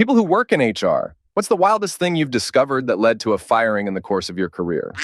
People who work in HR, what's the wildest thing you've discovered that led to a firing in the course of your career?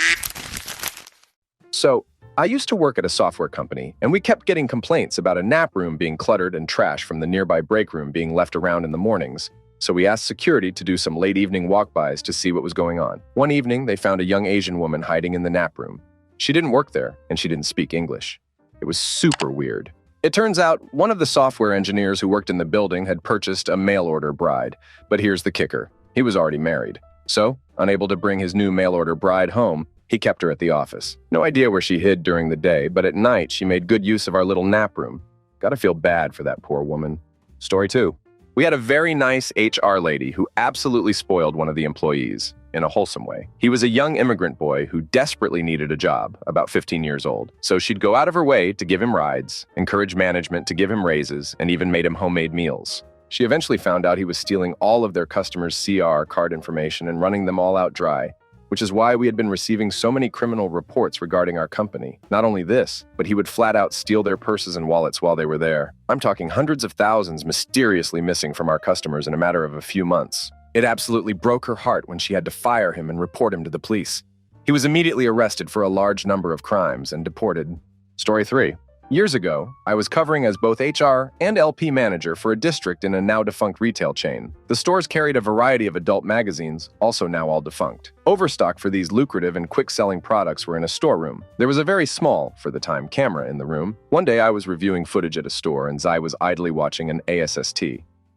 So, I used to work at a software company, and we kept getting complaints about a nap room being cluttered and trash from the nearby break room being left around in the mornings. So we asked security to do some late evening walkbys to see what was going on. One evening, they found a young Asian woman hiding in the nap room. She didn't work there, and she didn't speak English. It was super weird. It turns out one of the software engineers who worked in the building had purchased a mail-order bride. But here's the kicker. He was already married. So, unable to bring his new mail-order bride home, he kept her at the office. No idea where she hid during the day, but at night she made good use of our little nap room. Gotta feel bad for that poor woman. Story 2. We had a very nice HR lady who absolutely spoiled one of the employees, in a wholesome way. He was a young immigrant boy who desperately needed a job, about 15 years old. So she'd go out of her way to give him rides, encourage management to give him raises, and even made him homemade meals. She eventually found out he was stealing all of their customers' CR card information and running them all out dry, which is why we had been receiving so many criminal reports regarding our company. Not only this, but he would flat out steal their purses and wallets while they were there. I'm talking hundreds of thousands mysteriously missing from our customers in a matter of a few months. It absolutely broke her heart when she had to fire him and report him to the police. He was immediately arrested for a large number of crimes and deported. Story 3. Years ago, I was covering as both HR and LP manager for a district in a now-defunct retail chain. The stores carried a variety of adult magazines, also now all defunct. Overstock for these lucrative and quick-selling products were in a storeroom. There was a very small, for the time, camera in the room. One day I was reviewing footage at a store and Zai was idly watching an ASST.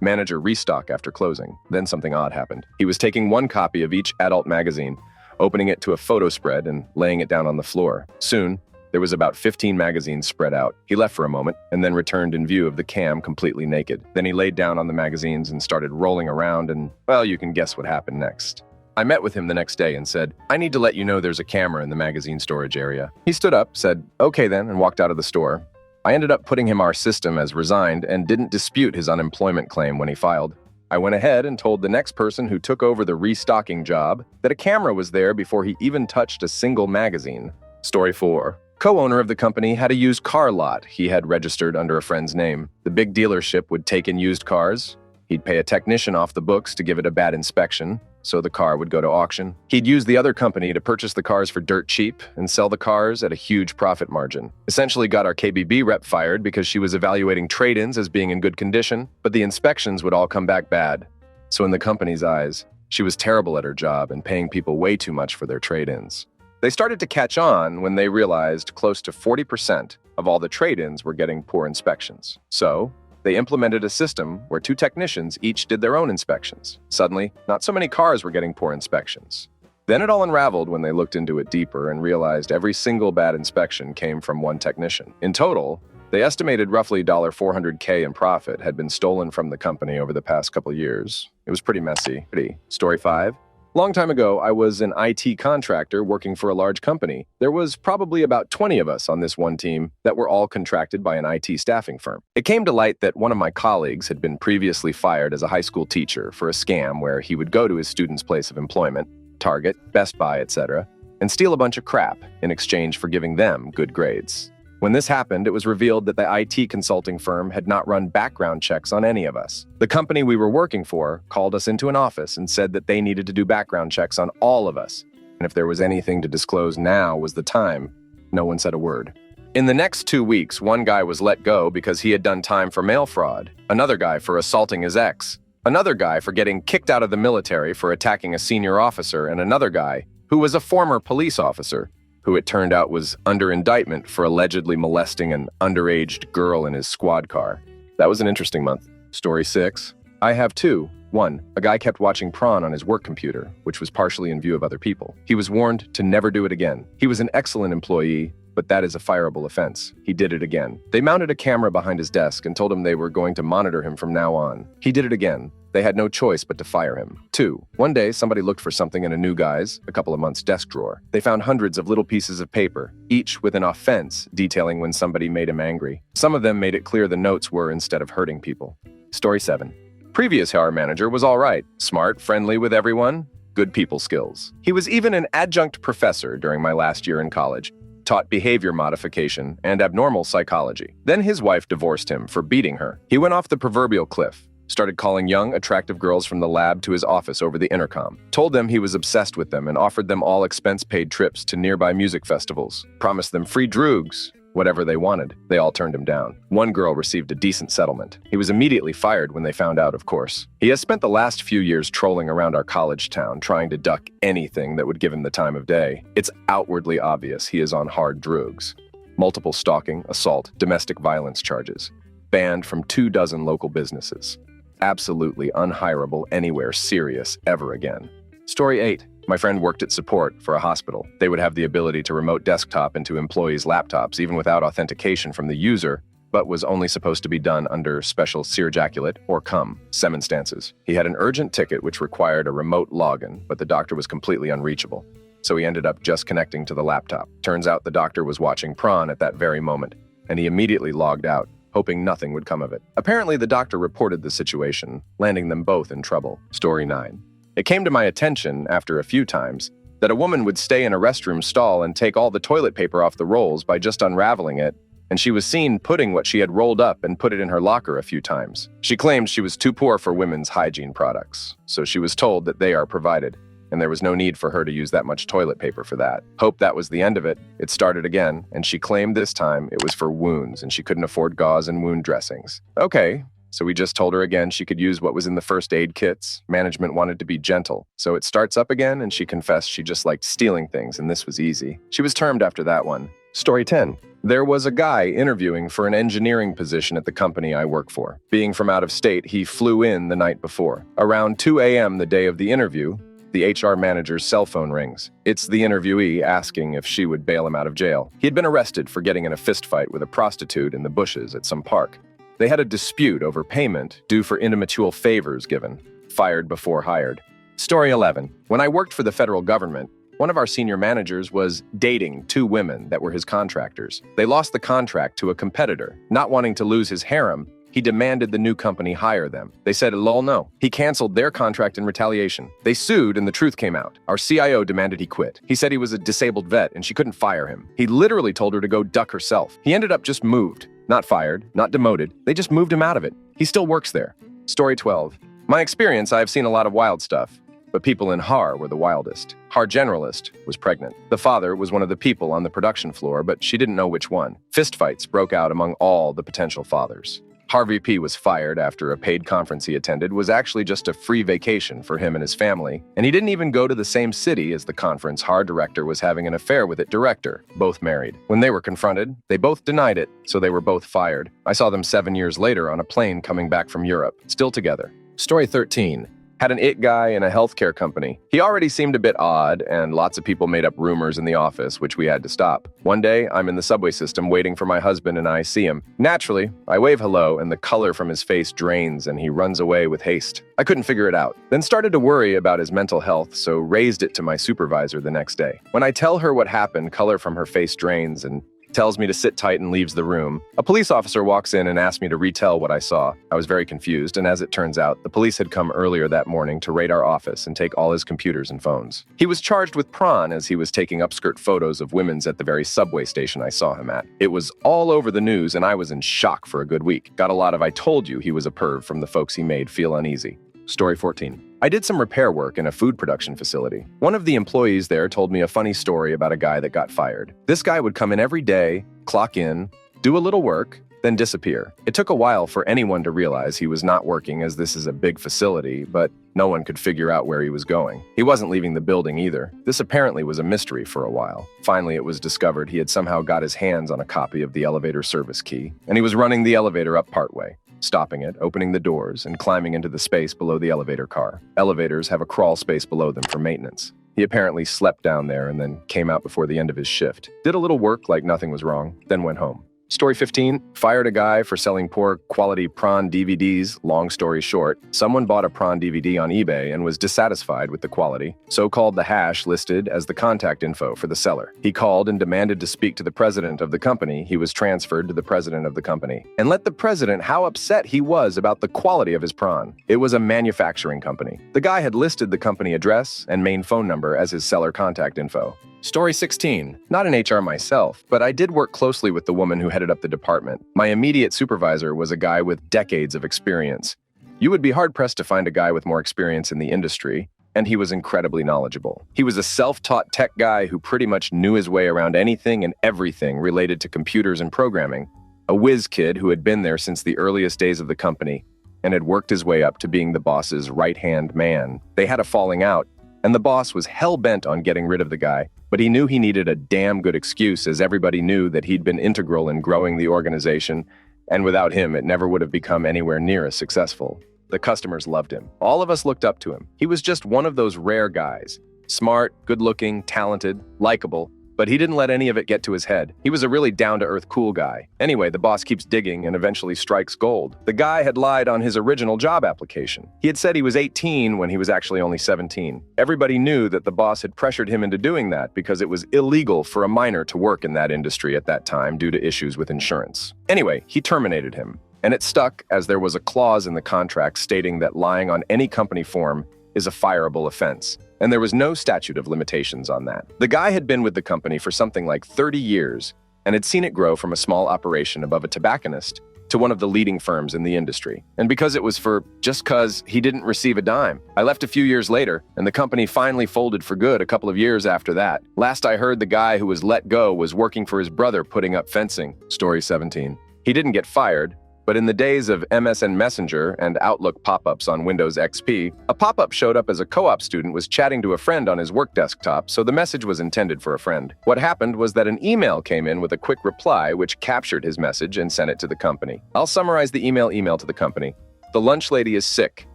Manager restock after closing. Then something odd happened. He was taking one copy of each adult magazine, opening it to a photo spread and laying it down on the floor. Soon, there was about 15 magazines spread out. He left for a moment and then returned in view of the cam completely naked. Then he laid down on the magazines and started rolling around and, well, you can guess what happened next. I met with him the next day and said, "I need to let you know there's a camera in the magazine storage area." He stood up, said, "Okay then," and walked out of the store. I ended up putting him our system as resigned and didn't dispute his unemployment claim when he filed. I went ahead and told the next person who took over the restocking job that a camera was there before he even touched a single magazine. Story 4. Co-owner of the company had a used car lot he had registered under a friend's name. The big dealership would take in used cars. He'd pay a technician off the books to give it a bad inspection, so the car would go to auction. He'd use the other company to purchase the cars for dirt cheap and sell the cars at a huge profit margin. Essentially got our KBB rep fired because she was evaluating trade-ins as being in good condition, but the inspections would all come back bad. So in the company's eyes, she was terrible at her job and paying people way too much for their trade-ins. They started to catch on when they realized close to 40% of all the trade-ins were getting poor inspections. So, they implemented a system where 2 technicians each did their own inspections. Suddenly, not so many cars were getting poor inspections. Then it all unraveled when they looked into it deeper and realized every single bad inspection came from one technician. In total, they estimated roughly $400K in profit had been stolen from the company over the past couple years. It was pretty messy. Story 5. Long time ago, I was an IT contractor working for a large company. There was probably about 20 of us on this one team that were all contracted by an IT staffing firm. It came to light that one of my colleagues had been previously fired as a high school teacher for a scam where he would go to his student's place of employment, Target, Best Buy, etc., and steal a bunch of crap in exchange for giving them good grades. When this happened, it was revealed that the IT consulting firm had not run background checks on any of us. The company we were working for called us into an office and said that they needed to do background checks on all of us. And if there was anything to disclose, now was the time. No one said a word. In the next 2 weeks, one guy was let go because he had done time for mail fraud, another guy for assaulting his ex, another guy for getting kicked out of the military for attacking a senior officer, and another guy who was a former police officer, who it turned out was under indictment for allegedly molesting an underage girl in his squad car. That was an interesting month. Story 6. I have 2. 1. A guy kept watching porn on his work computer, which was partially in view of other people. He was warned to never do it again. He was an excellent employee, but that is a fireable offense. He did it again. They mounted a camera behind his desk and told him they were going to monitor him from now on. He did it again. They had no choice but to fire him. 2. One day, somebody looked for something in a new guy's, a couple of months' desk drawer. They found hundreds of little pieces of paper, each with an offense detailing when somebody made him angry. Some of them made it clear the notes were instead of hurting people. Story 7. Previous HR manager was all right. Smart, friendly with everyone, good people skills. He was even an adjunct professor during my last year in college. Taught behavior modification and abnormal psychology. Then his wife divorced him for beating her. He went off the proverbial cliff. Started calling young, attractive girls from the lab to his office over the intercom. Told them he was obsessed with them and offered them all expense-paid trips to nearby music festivals. Promised them free droogs, whatever they wanted. They all turned him down. One girl received a decent settlement. He was immediately fired when they found out, of course. He has spent the last few years trolling around our college town, trying to duck anything that would give him the time of day. It's outwardly obvious he is on hard drugs. Multiple stalking, assault, domestic violence charges. Banned from 24 local businesses. Absolutely unhirable anywhere serious ever again. Story 8. My friend worked at support for a hospital. They would have the ability to remote desktop into employees' laptops even without authentication from the user, but was only supposed to be done under special serojaculate or cum semen stances. He had an urgent ticket which required a remote login, but the doctor was completely unreachable. So he ended up just connecting to the laptop. Turns out the doctor was watching Prawn at that very moment, and he immediately logged out, hoping nothing would come of it. Apparently, the doctor reported the situation, landing them both in trouble. Story 9. It came to my attention, after a few times, that a woman would stay in a restroom stall and take all the toilet paper off the rolls by just unraveling it, and she was seen putting what she had rolled up and put it in her locker a few times. She claimed she was too poor for women's hygiene products, so she was told that they are provided, and there was no need for her to use that much toilet paper for that. Hope that was the end of it. It started again, and she claimed this time it was for wounds, and she couldn't afford gauze and wound dressings. Okay. So we just told her again she could use what was in the first aid kits. Management wanted to be gentle. So it starts up again, and she confessed she just liked stealing things, and this was easy. She was termed after that one. Story 10. There was a guy interviewing for an engineering position at the company I work for. Being from out of state, he flew in the night before. Around 2 a.m. the day of the interview, the HR manager's cell phone rings. It's the interviewee asking if she would bail him out of jail. He had been arrested for getting in a fistfight with a prostitute in the bushes at some park. They had a dispute over payment due for intimate favors given. Fired before hired. Story 11. When I worked for the federal government, one of our senior managers was dating 2 women that were his contractors. They lost the contract to a competitor. Not wanting to lose his harem, he demanded the new company hire them. They said, lol, no. He canceled their contract in retaliation. They sued and the truth came out. Our CIO demanded he quit. He said he was a disabled vet and she couldn't fire him. He literally told her to go duck herself. He ended up just moved. Not fired, not demoted. They just moved him out of it. He still works there. Story 12. My experience, I have seen a lot of wild stuff, but people in HAR were the wildest. HAR generalist was pregnant. The father was one of the people on the production floor, but she didn't know which one. Fistfights broke out among all the potential fathers. HAR VP was fired after a paid conference he attended was actually just a free vacation for him and his family, and he didn't even go to the same city as the conference HAR director was having an affair with its director, both married. When they were confronted, they both denied it, so they were both fired. I saw them 7 years later on a plane coming back from Europe, still together. Story 13. Had an it guy in a healthcare company. He already seemed a bit odd, and lots of people made up rumors in the office, which we had to stop. One day, I'm in the subway system waiting for my husband and I see him. Naturally, I wave hello, and the color from his face drains, and he runs away with haste. I couldn't figure it out. Then started to worry about his mental health, so raised it to my supervisor the next day. When I tell her what happened, color from her face drains, and tells me to sit tight and leaves the room. A police officer walks in and asks me to retell what I saw. I was very confused, and as it turns out, the police had come earlier that morning to raid our office and take all his computers and phones. He was charged with prawn as he was taking upskirt photos of women's at the very subway station I saw him at. It was all over the news, and I was in shock for a good week. Got a lot of "I told you he was a perv" from the folks he made feel uneasy. Story 14. I did some repair work in a food production facility. One of the employees there told me a funny story about a guy that got fired. This guy would come in every day, clock in, do a little work, then disappear. It took a while for anyone to realize he was not working as this is a big facility, but no one could figure out where he was going. He wasn't leaving the building either. This apparently was a mystery for a while. Finally, it was discovered he had somehow got his hands on a copy of the elevator service key, and he was running the elevator up partway, stopping it, opening the doors, and climbing into the space below the elevator car. Elevators have a crawl space below them for maintenance. He apparently slept down there and then came out before the end of his shift. Did a little work like nothing was wrong, then went home. Story 15. Fired a guy for selling poor quality prawn DVDs. Long story short, someone bought a prawn DVD on eBay and was dissatisfied with the quality, so called the hash listed as the contact info for the seller. He called and demanded to speak to the president of the company. He was transferred to the president of the company and let the president how upset he was about the quality of his prawn. It was a manufacturing company. The guy had listed the company address and main phone number as his seller contact info. Story 16. Not in HR myself, but I did work closely with the woman who headed up the department. My immediate supervisor was a guy with decades of experience. You would be hard-pressed to find a guy with more experience in the industry, and he was incredibly knowledgeable. He was a self-taught tech guy who pretty much knew his way around anything and everything related to computers and programming, a whiz kid who had been there since the earliest days of the company and had worked his way up to being the boss's right-hand man. They had a falling out, and the boss was hell-bent on getting rid of the guy, but he knew he needed a damn good excuse, as everybody knew that he'd been integral in growing the organization, and without him, it never would have become anywhere near as successful. The customers loved him. All of us looked up to him. He was just one of those rare guys. Smart, good-looking, talented, likable, but he didn't let any of it get to his head. He was a really down-to-earth cool guy. Anyway, the boss keeps digging and eventually strikes gold. The guy had lied on his original job application. He had said he was 18 when he was actually only 17. Everybody knew that the boss had pressured him into doing that because it was illegal for a minor to work in that industry at that time due to issues with insurance. Anyway, he terminated him. And it stuck as there was a clause in the contract stating that lying on any company form is a fireable offense, and there was no statute of limitations on that. The guy had been with the company for something like 30 years and had seen it grow from a small operation above a tobacconist to one of the leading firms in the industry. And because it was just cause he didn't receive a dime. I left a few years later, and the company finally folded for good a couple of years after that. Last I heard, the guy who was let go was working for his brother putting up fencing. Story 17. He didn't get fired, but in the days of MSN Messenger and Outlook pop-ups on Windows XP, a pop-up showed up as a co-op student was chatting to a friend on his work desktop, so the message was intended for a friend. What happened was that an email came in with a quick reply which captured his message and sent it to the company. I'll summarize the email to the company. The lunch lady is sick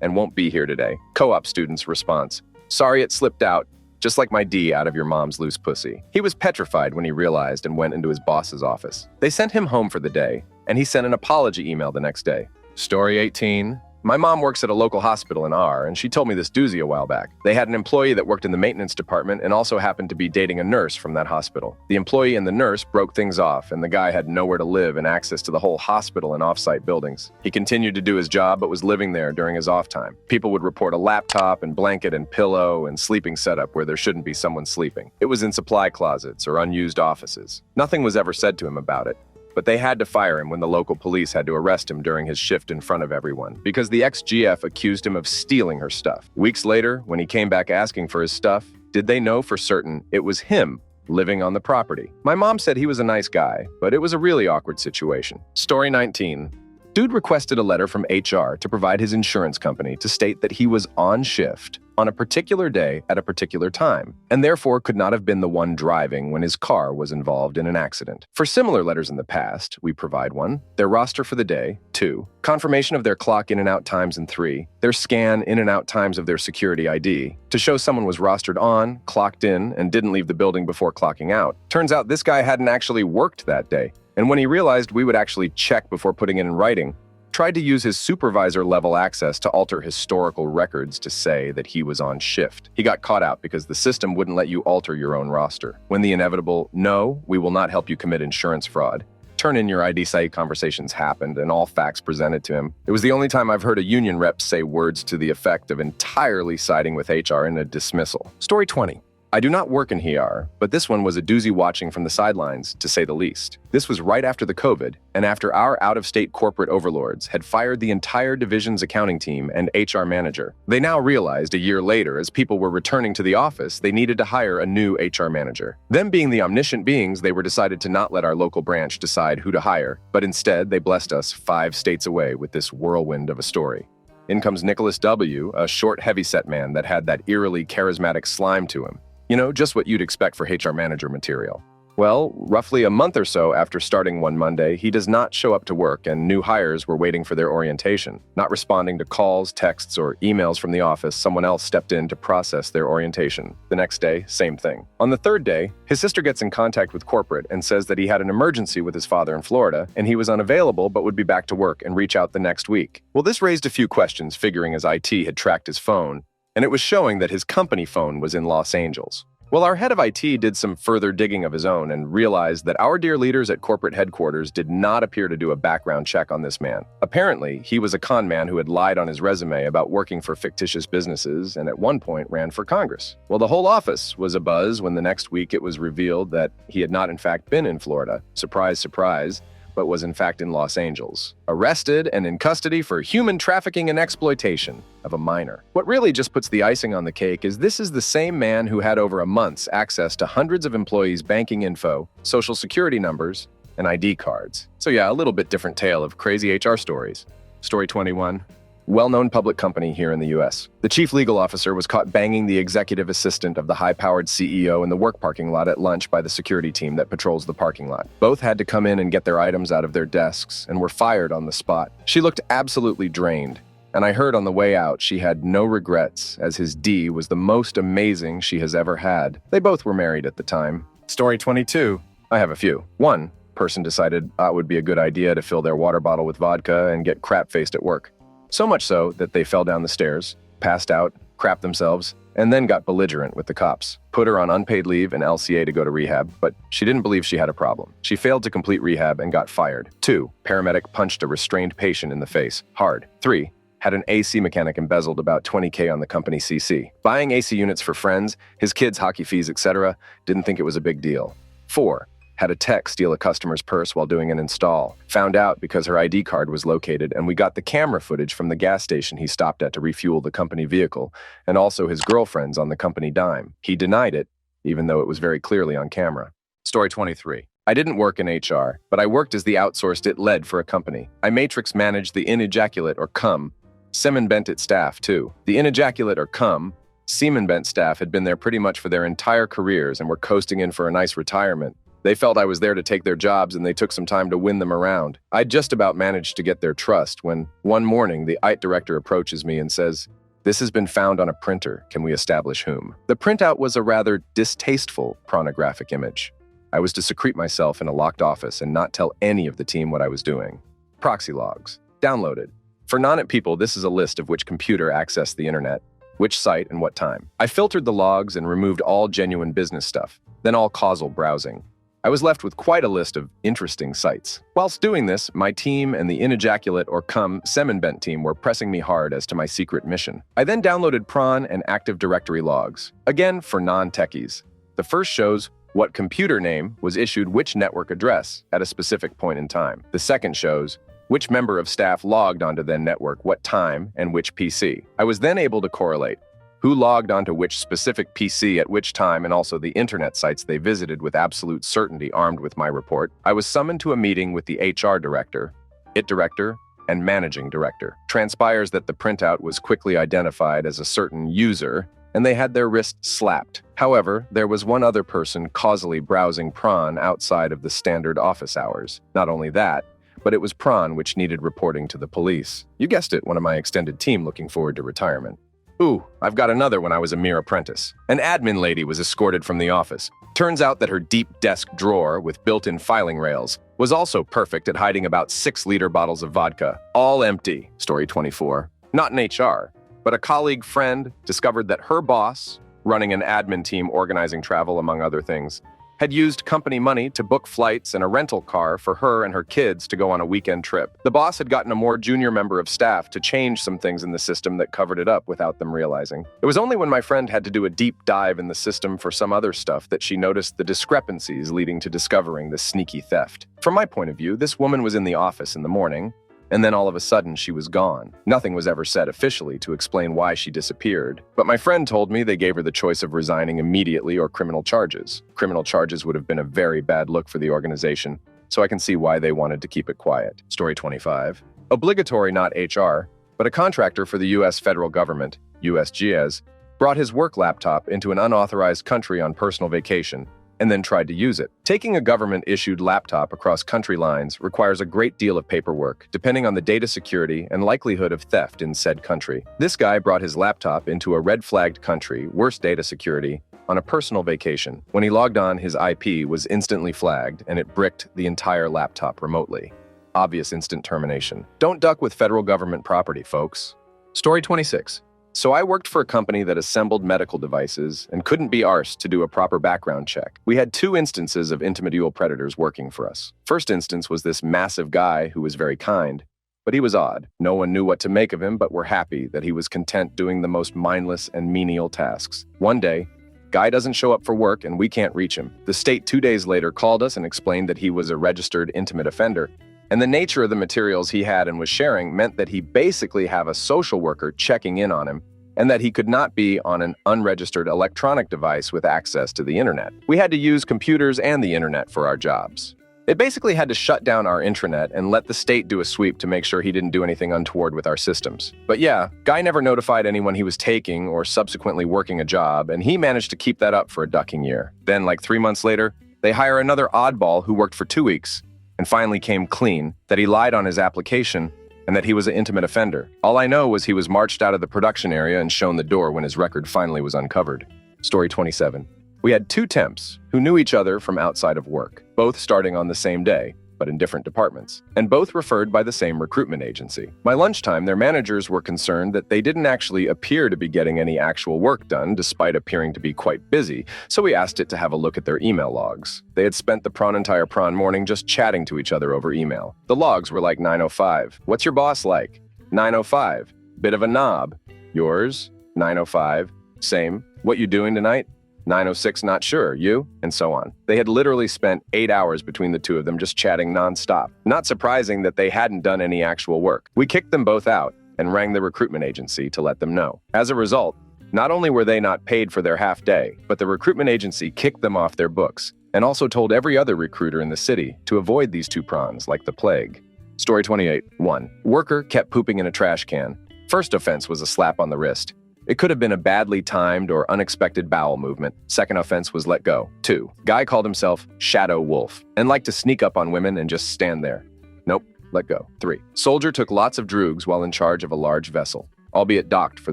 and won't be here today. Co-op student's response. Sorry it slipped out. Just like my D out of your mom's loose pussy. He was petrified when he realized and went into his boss's office. They sent him home for the day, and he sent an apology email the next day. Story 18. My mom works at a local hospital in R, and she told me this doozy a while back. They had an employee that worked in the maintenance department and also happened to be dating a nurse from that hospital. The employee and the nurse broke things off, and the guy had nowhere to live and access to the whole hospital and off-site buildings. He continued to do his job, but was living there during his off time. People would report a laptop and blanket and pillow and sleeping setup where there shouldn't be someone sleeping. It was in supply closets or unused offices. Nothing was ever said to him about it. But they had to fire him when the local police had to arrest him during his shift in front of everyone, because the ex-GF accused him of stealing her stuff. Weeks later, when he came back asking for his stuff, did they know for certain it was him living on the property? My mom said he was a nice guy, but it was a really awkward situation. Story 19. Dude requested a letter from HR to provide his insurance company to state that he was on shift on a particular day at a particular time, and therefore could not have been the one driving when his car was involved in an accident. For similar letters in the past, we provide 1, their roster for the day, 2, confirmation of their clock in and out times, and 3, their scan in and out times of their security ID, to show someone was rostered on, clocked in, and didn't leave the building before clocking out. Turns out this guy hadn't actually worked that day, and when he realized we would actually check before putting it in writing, tried to use his supervisor-level access to alter historical records to say that he was on shift. He got caught out because the system wouldn't let you alter your own roster. When the inevitable, "No, we will not help you commit insurance fraud," turn in your ID site conversations happened and all facts presented to him. It was the only time I've heard a union rep say words to the effect of entirely siding with HR in a dismissal. Story 20. I do not work in HR, but this one was a doozy watching from the sidelines, to say the least. This was right after the COVID, and after our out-of-state corporate overlords had fired the entire division's accounting team and HR manager. They now realized a year later, as people were returning to the office, they needed to hire a new HR manager. Them being the omniscient beings, they were decided to not let our local branch decide who to hire, but instead they blessed us 5 states away with this whirlwind of a story. In comes Nicholas W., a short, heavyset man that had that eerily charismatic slime to him. You know, just what you'd expect for HR manager material. Well, roughly a month or so after starting one Monday, he does not show up to work, and new hires were waiting for their orientation. Not responding to calls, texts, or emails from the office, someone else stepped in to process their orientation. The next day, same thing. On the 3rd day, his sister gets in contact with corporate and says that he had an emergency with his father in Florida, and he was unavailable but would be back to work and reach out the next week. Well, this raised a few questions, figuring as IT had tracked his phone, and it was showing that his company phone was in Los Angeles. Well, our head of IT did some further digging of his own and realized that our dear leaders at corporate headquarters did not appear to do a background check on this man. Apparently, he was a con man who had lied on his resume about working for fictitious businesses and at one point ran for Congress. Well, the whole office was abuzz when the next week it was revealed that he had not in fact been in Florida. Surprise, surprise. but was in fact in Los Angeles, arrested and in custody for human trafficking and exploitation of a minor. What really just puts the icing on the cake is this is the same man who had over a month's access to hundreds of employees' banking info, social security numbers, and ID cards. So yeah, a little bit different tale of crazy HR stories. Story 21. Well-known public company here in the US. The chief legal officer was caught banging the executive assistant of the high-powered CEO in the work parking lot at lunch by the security team that patrols the parking lot. Both had to come in and get their items out of their desks and were fired on the spot. She looked absolutely drained, and I heard on the way out she had no regrets, as his D was the most amazing she has ever had. They both were married at the time. Story 22. I have a few. One person decided it would be a good idea to fill their water bottle with vodka and get crap-faced at work. So much so that they fell down the stairs, passed out, crapped themselves, and then got belligerent with the cops. Put her on unpaid leave and LCA to go to rehab, but she didn't believe she had a problem. She failed to complete rehab and got fired. 2. Paramedic punched a restrained patient in the face, hard. 3. Had an AC mechanic embezzled about $20K on the company CC. Buying AC units for friends, his kids' hockey fees, etc., didn't think it was a big deal. 4. Had a tech steal a customer's purse while doing an install. Found out because her ID card was located, and we got the camera footage from the gas station he stopped at to refuel the company vehicle, and also his girlfriend's on the company dime. He denied it, even though it was very clearly on camera. Story 23. I didn't work in HR, but I worked as the outsourced it led for a company. I matrix managed the in-ejaculate or cum, semen bent it staff too. The in-ejaculate or cum, semen bent staff had been there pretty much for their entire careers and were coasting in for a nice retirement. They felt I was there to take their jobs, and they took some time to win them around. I just about managed to get their trust when, one morning, the IT director approaches me and says, "This has been found on a printer. Can we establish whom?" The printout was a rather distasteful pornographic image. I was to secrete myself in a locked office and not tell any of the team what I was doing. Proxy logs. Downloaded. For non-IT people, this is a list of which computer accessed the internet, which site, and what time. I filtered the logs and removed all genuine business stuff, then all causal browsing. I was left with quite a list of interesting sites. Whilst doing this, my team and the in-ejaculate or cum semen bent team were pressing me hard as to my secret mission. I then downloaded prawn and Active Directory logs, again for non-techies. The first shows what computer name was issued which network address at a specific point in time. The second shows which member of staff logged onto the network, what time, and which PC. I was then able to correlate who logged onto which specific PC at which time, and also the internet sites they visited with absolute certainty. Armed with my report, I was summoned to a meeting with the HR director, IT director, and managing director. Transpires that the printout was quickly identified as a certain user, and they had their wrists slapped. However, there was one other person causally browsing prawn outside of the standard office hours. Not only that, but it was prawn which needed reporting to the police. You guessed it, one of my extended team looking forward to retirement. Ooh, I've got another when I was a mere apprentice. An admin lady was escorted from the office. Turns out that her deep desk drawer with built-in filing rails was also perfect at hiding about 6-liter bottles of vodka, all empty. Story 24. Not in HR, but a colleague friend discovered that her boss, running an admin team organizing travel among other things, had used company money to book flights and a rental car for her and her kids to go on a weekend trip. The boss had gotten a more junior member of staff to change some things in the system that covered it up without them realizing. It was only when my friend had to do a deep dive in the system for some other stuff that she noticed the discrepancies leading to discovering the sneaky theft. From my point of view, this woman was in the office in the morning, and then all of a sudden she was gone. Nothing was ever said officially to explain why she disappeared, but my friend told me they gave her the choice of resigning immediately or criminal charges. Criminal charges would have been a very bad look for the organization, so I can see why they wanted to keep it quiet. Story 25. Obligatory, not HR, but a contractor for the US federal government, USGS, brought his work laptop into an unauthorized country on personal vacation and then tried to use it. Taking a government-issued laptop across country lines requires a great deal of paperwork, depending on the data security and likelihood of theft in said country. This guy brought his laptop into a red-flagged country, worse data security, on a personal vacation. When he logged on, his IP was instantly flagged, and it bricked the entire laptop remotely. Obvious instant termination. Don't duck with federal government property, folks. Story 26. So I worked for a company that assembled medical devices and couldn't be arsed to do a proper background check. We had 2 instances of intimadual predators working for us. First instance was this massive guy who was very kind, but he was odd. No one knew what to make of him, but were happy that he was content doing the most mindless and menial tasks. One day, Guy doesn't show up for work and we can't reach him. The state 2 days later called us and explained that he was a registered intimate offender, and the nature of the materials he had and was sharing meant that he basically have a social worker checking in on him, and that he could not be on an unregistered electronic device with access to the internet. We had to use computers and the internet for our jobs. It basically had to shut down our intranet and let the state do a sweep to make sure he didn't do anything untoward with our systems. But yeah, Guy never notified anyone he was taking or subsequently working a job, and he managed to keep that up for a ducking year. Then, like 3 months later, they hire another oddball who worked for 2 weeks and finally came clean that he lied on his application and that he was an intimate offender. All I know was he was marched out of the production area and shown the door when his record finally was uncovered. Story 27. We had 2 temps who knew each other from outside of work, both starting on the same day, but in different departments, and both referred by the same recruitment agency. By lunchtime, their managers were concerned that they didn't actually appear to be getting any actual work done, despite appearing to be quite busy, so we asked it to have a look at their email logs. They had spent the entire morning just chatting to each other over email. The logs were like 9:05. What's your boss like? 9:05. Bit of a knob. Yours? 9:05. Same. What you doing tonight? 9:06, not sure, you? And so on. They had literally spent 8 hours between the two of them just chatting nonstop. Not surprising that they hadn't done any actual work. We kicked them both out and rang the recruitment agency to let them know. As a result, not only were they not paid for their half day, but the recruitment agency kicked them off their books and also told every other recruiter in the city to avoid these 2 prawns like the plague. Story 28. 1. Worker kept pooping in a trash can. First offense was a slap on the wrist. It could have been a badly timed or unexpected bowel movement. Second offense was let go. 2. Guy called himself Shadow Wolf and liked to sneak up on women and just stand there. Nope, let go. 3. Soldier took lots of droogs while in charge of a large vessel, albeit docked for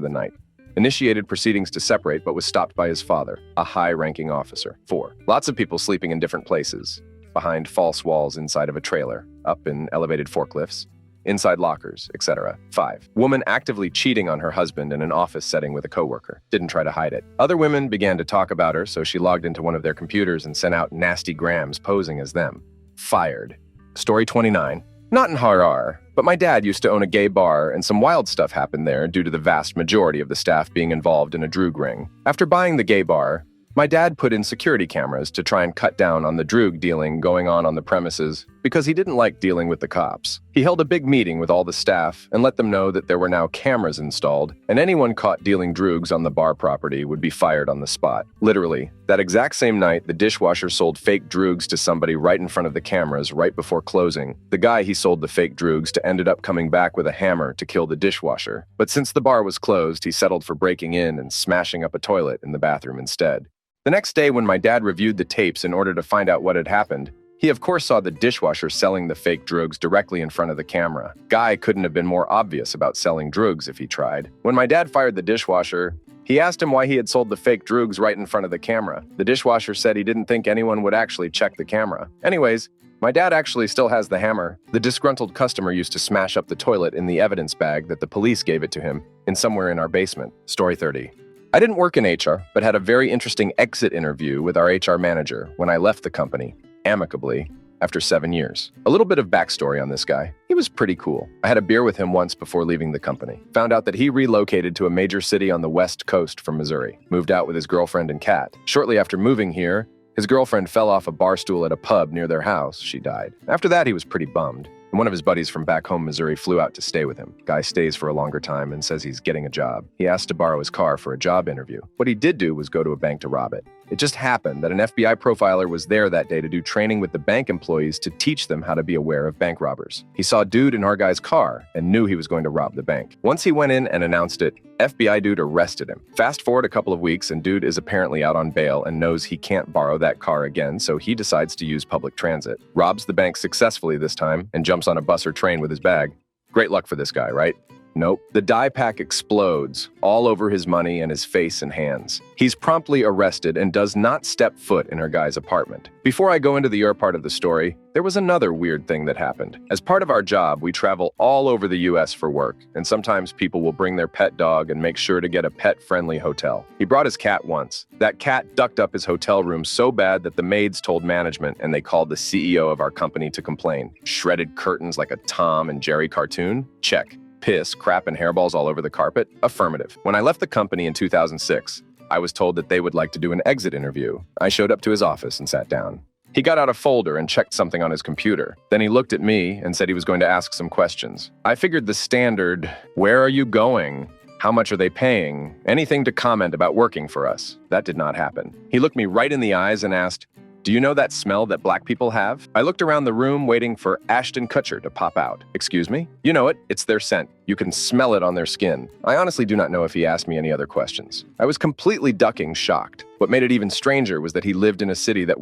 the night. Initiated proceedings to separate but was stopped by his father, a high-ranking officer. 4. Lots of people sleeping in different places. Behind false walls inside of a trailer, up in elevated forklifts, inside lockers, etc. 5. Woman actively cheating on her husband in an office setting with a coworker. Didn't try to hide it. Other women began to talk about her, so she logged into one of their computers and sent out nasty grams posing as them. Fired. Story 29. Not in Harar, but my dad used to own a gay bar, and some wild stuff happened there due to the vast majority of the staff being involved in a droog ring. After buying the gay bar, my dad put in security cameras to try and cut down on the droog dealing going on the premises because he didn't like dealing with the cops. He held a big meeting with all the staff and let them know that there were now cameras installed, and anyone caught dealing droogs on the bar property would be fired on the spot. Literally, that exact same night, the dishwasher sold fake droogs to somebody right in front of the cameras right before closing. The guy he sold the fake droogs to ended up coming back with a hammer to kill the dishwasher. But since the bar was closed, he settled for breaking in and smashing up a toilet in the bathroom instead. The next day, when my dad reviewed the tapes in order to find out what had happened, he of course saw the dishwasher selling the fake droogs directly in front of the camera. Guy couldn't have been more obvious about selling droogs if he tried. When my dad fired the dishwasher, he asked him why he had sold the fake droogs right in front of the camera. The dishwasher said he didn't think anyone would actually check the camera. Anyways, my dad actually still has the hammer. The disgruntled customer used to smash up the toilet in the evidence bag that the police gave it to him in somewhere in our basement. Story 30. I didn't work in HR, but had a very interesting exit interview with our HR manager when I left the company, amicably, after 7 years. A little bit of backstory on this guy. He was pretty cool. I had a beer with him once before leaving the company. Found out that he relocated to a major city on the West Coast from Missouri. Moved out with his girlfriend and cat. Shortly after moving here, his girlfriend fell off a bar stool at a pub near their house. She died. After that, he was pretty bummed. And one of his buddies from back home, Missouri, flew out to stay with him. Guy stays for a longer time and says he's getting a job. He asked to borrow his car for a job interview. What he did do was go to a bank to rob it. It just happened that an FBI profiler was there that day to do training with the bank employees to teach them how to be aware of bank robbers. He saw dude in our guy's car and knew he was going to rob the bank. Once he went in and announced it, FBI dude arrested him. Fast forward a couple of weeks and dude is apparently out on bail and knows he can't borrow that car again, so he decides to use public transit. Robs the bank successfully this time and jumps on a bus or train with his bag. Great luck for this guy, right? Nope. The dye pack explodes all over his money and his face and hands. He's promptly arrested and does not step foot in her guy's apartment. Before I go into the your part of the story, there was another weird thing that happened. As part of our job, we travel all over the US for work, and sometimes people will bring their pet dog and make sure to get a pet-friendly hotel. He brought his cat once. That cat ducked up his hotel room so bad that the maids told management and they called the CEO of our company to complain. Shredded curtains like a Tom and Jerry cartoon? Check. Piss, crap, and hairballs all over the carpet? Affirmative. When I left the company in 2006, I was told that they would like to do an exit interview. I showed up to his office and sat down. He got out a folder and checked something on his computer. Then he looked at me and said he was going to ask some questions. I figured the standard, "Where are you going? How much are they paying?" Anything to comment about working for us. That did not happen. He looked me right in the eyes and asked, "Do you know that smell that black people have?" I looked around the room waiting for Ashton Kutcher to pop out. "Excuse me?" "You know it. It's their scent. You can smell it on their skin." I honestly do not know if he asked me any other questions. I was completely ducking, shocked. What made it even stranger was that he lived in a city that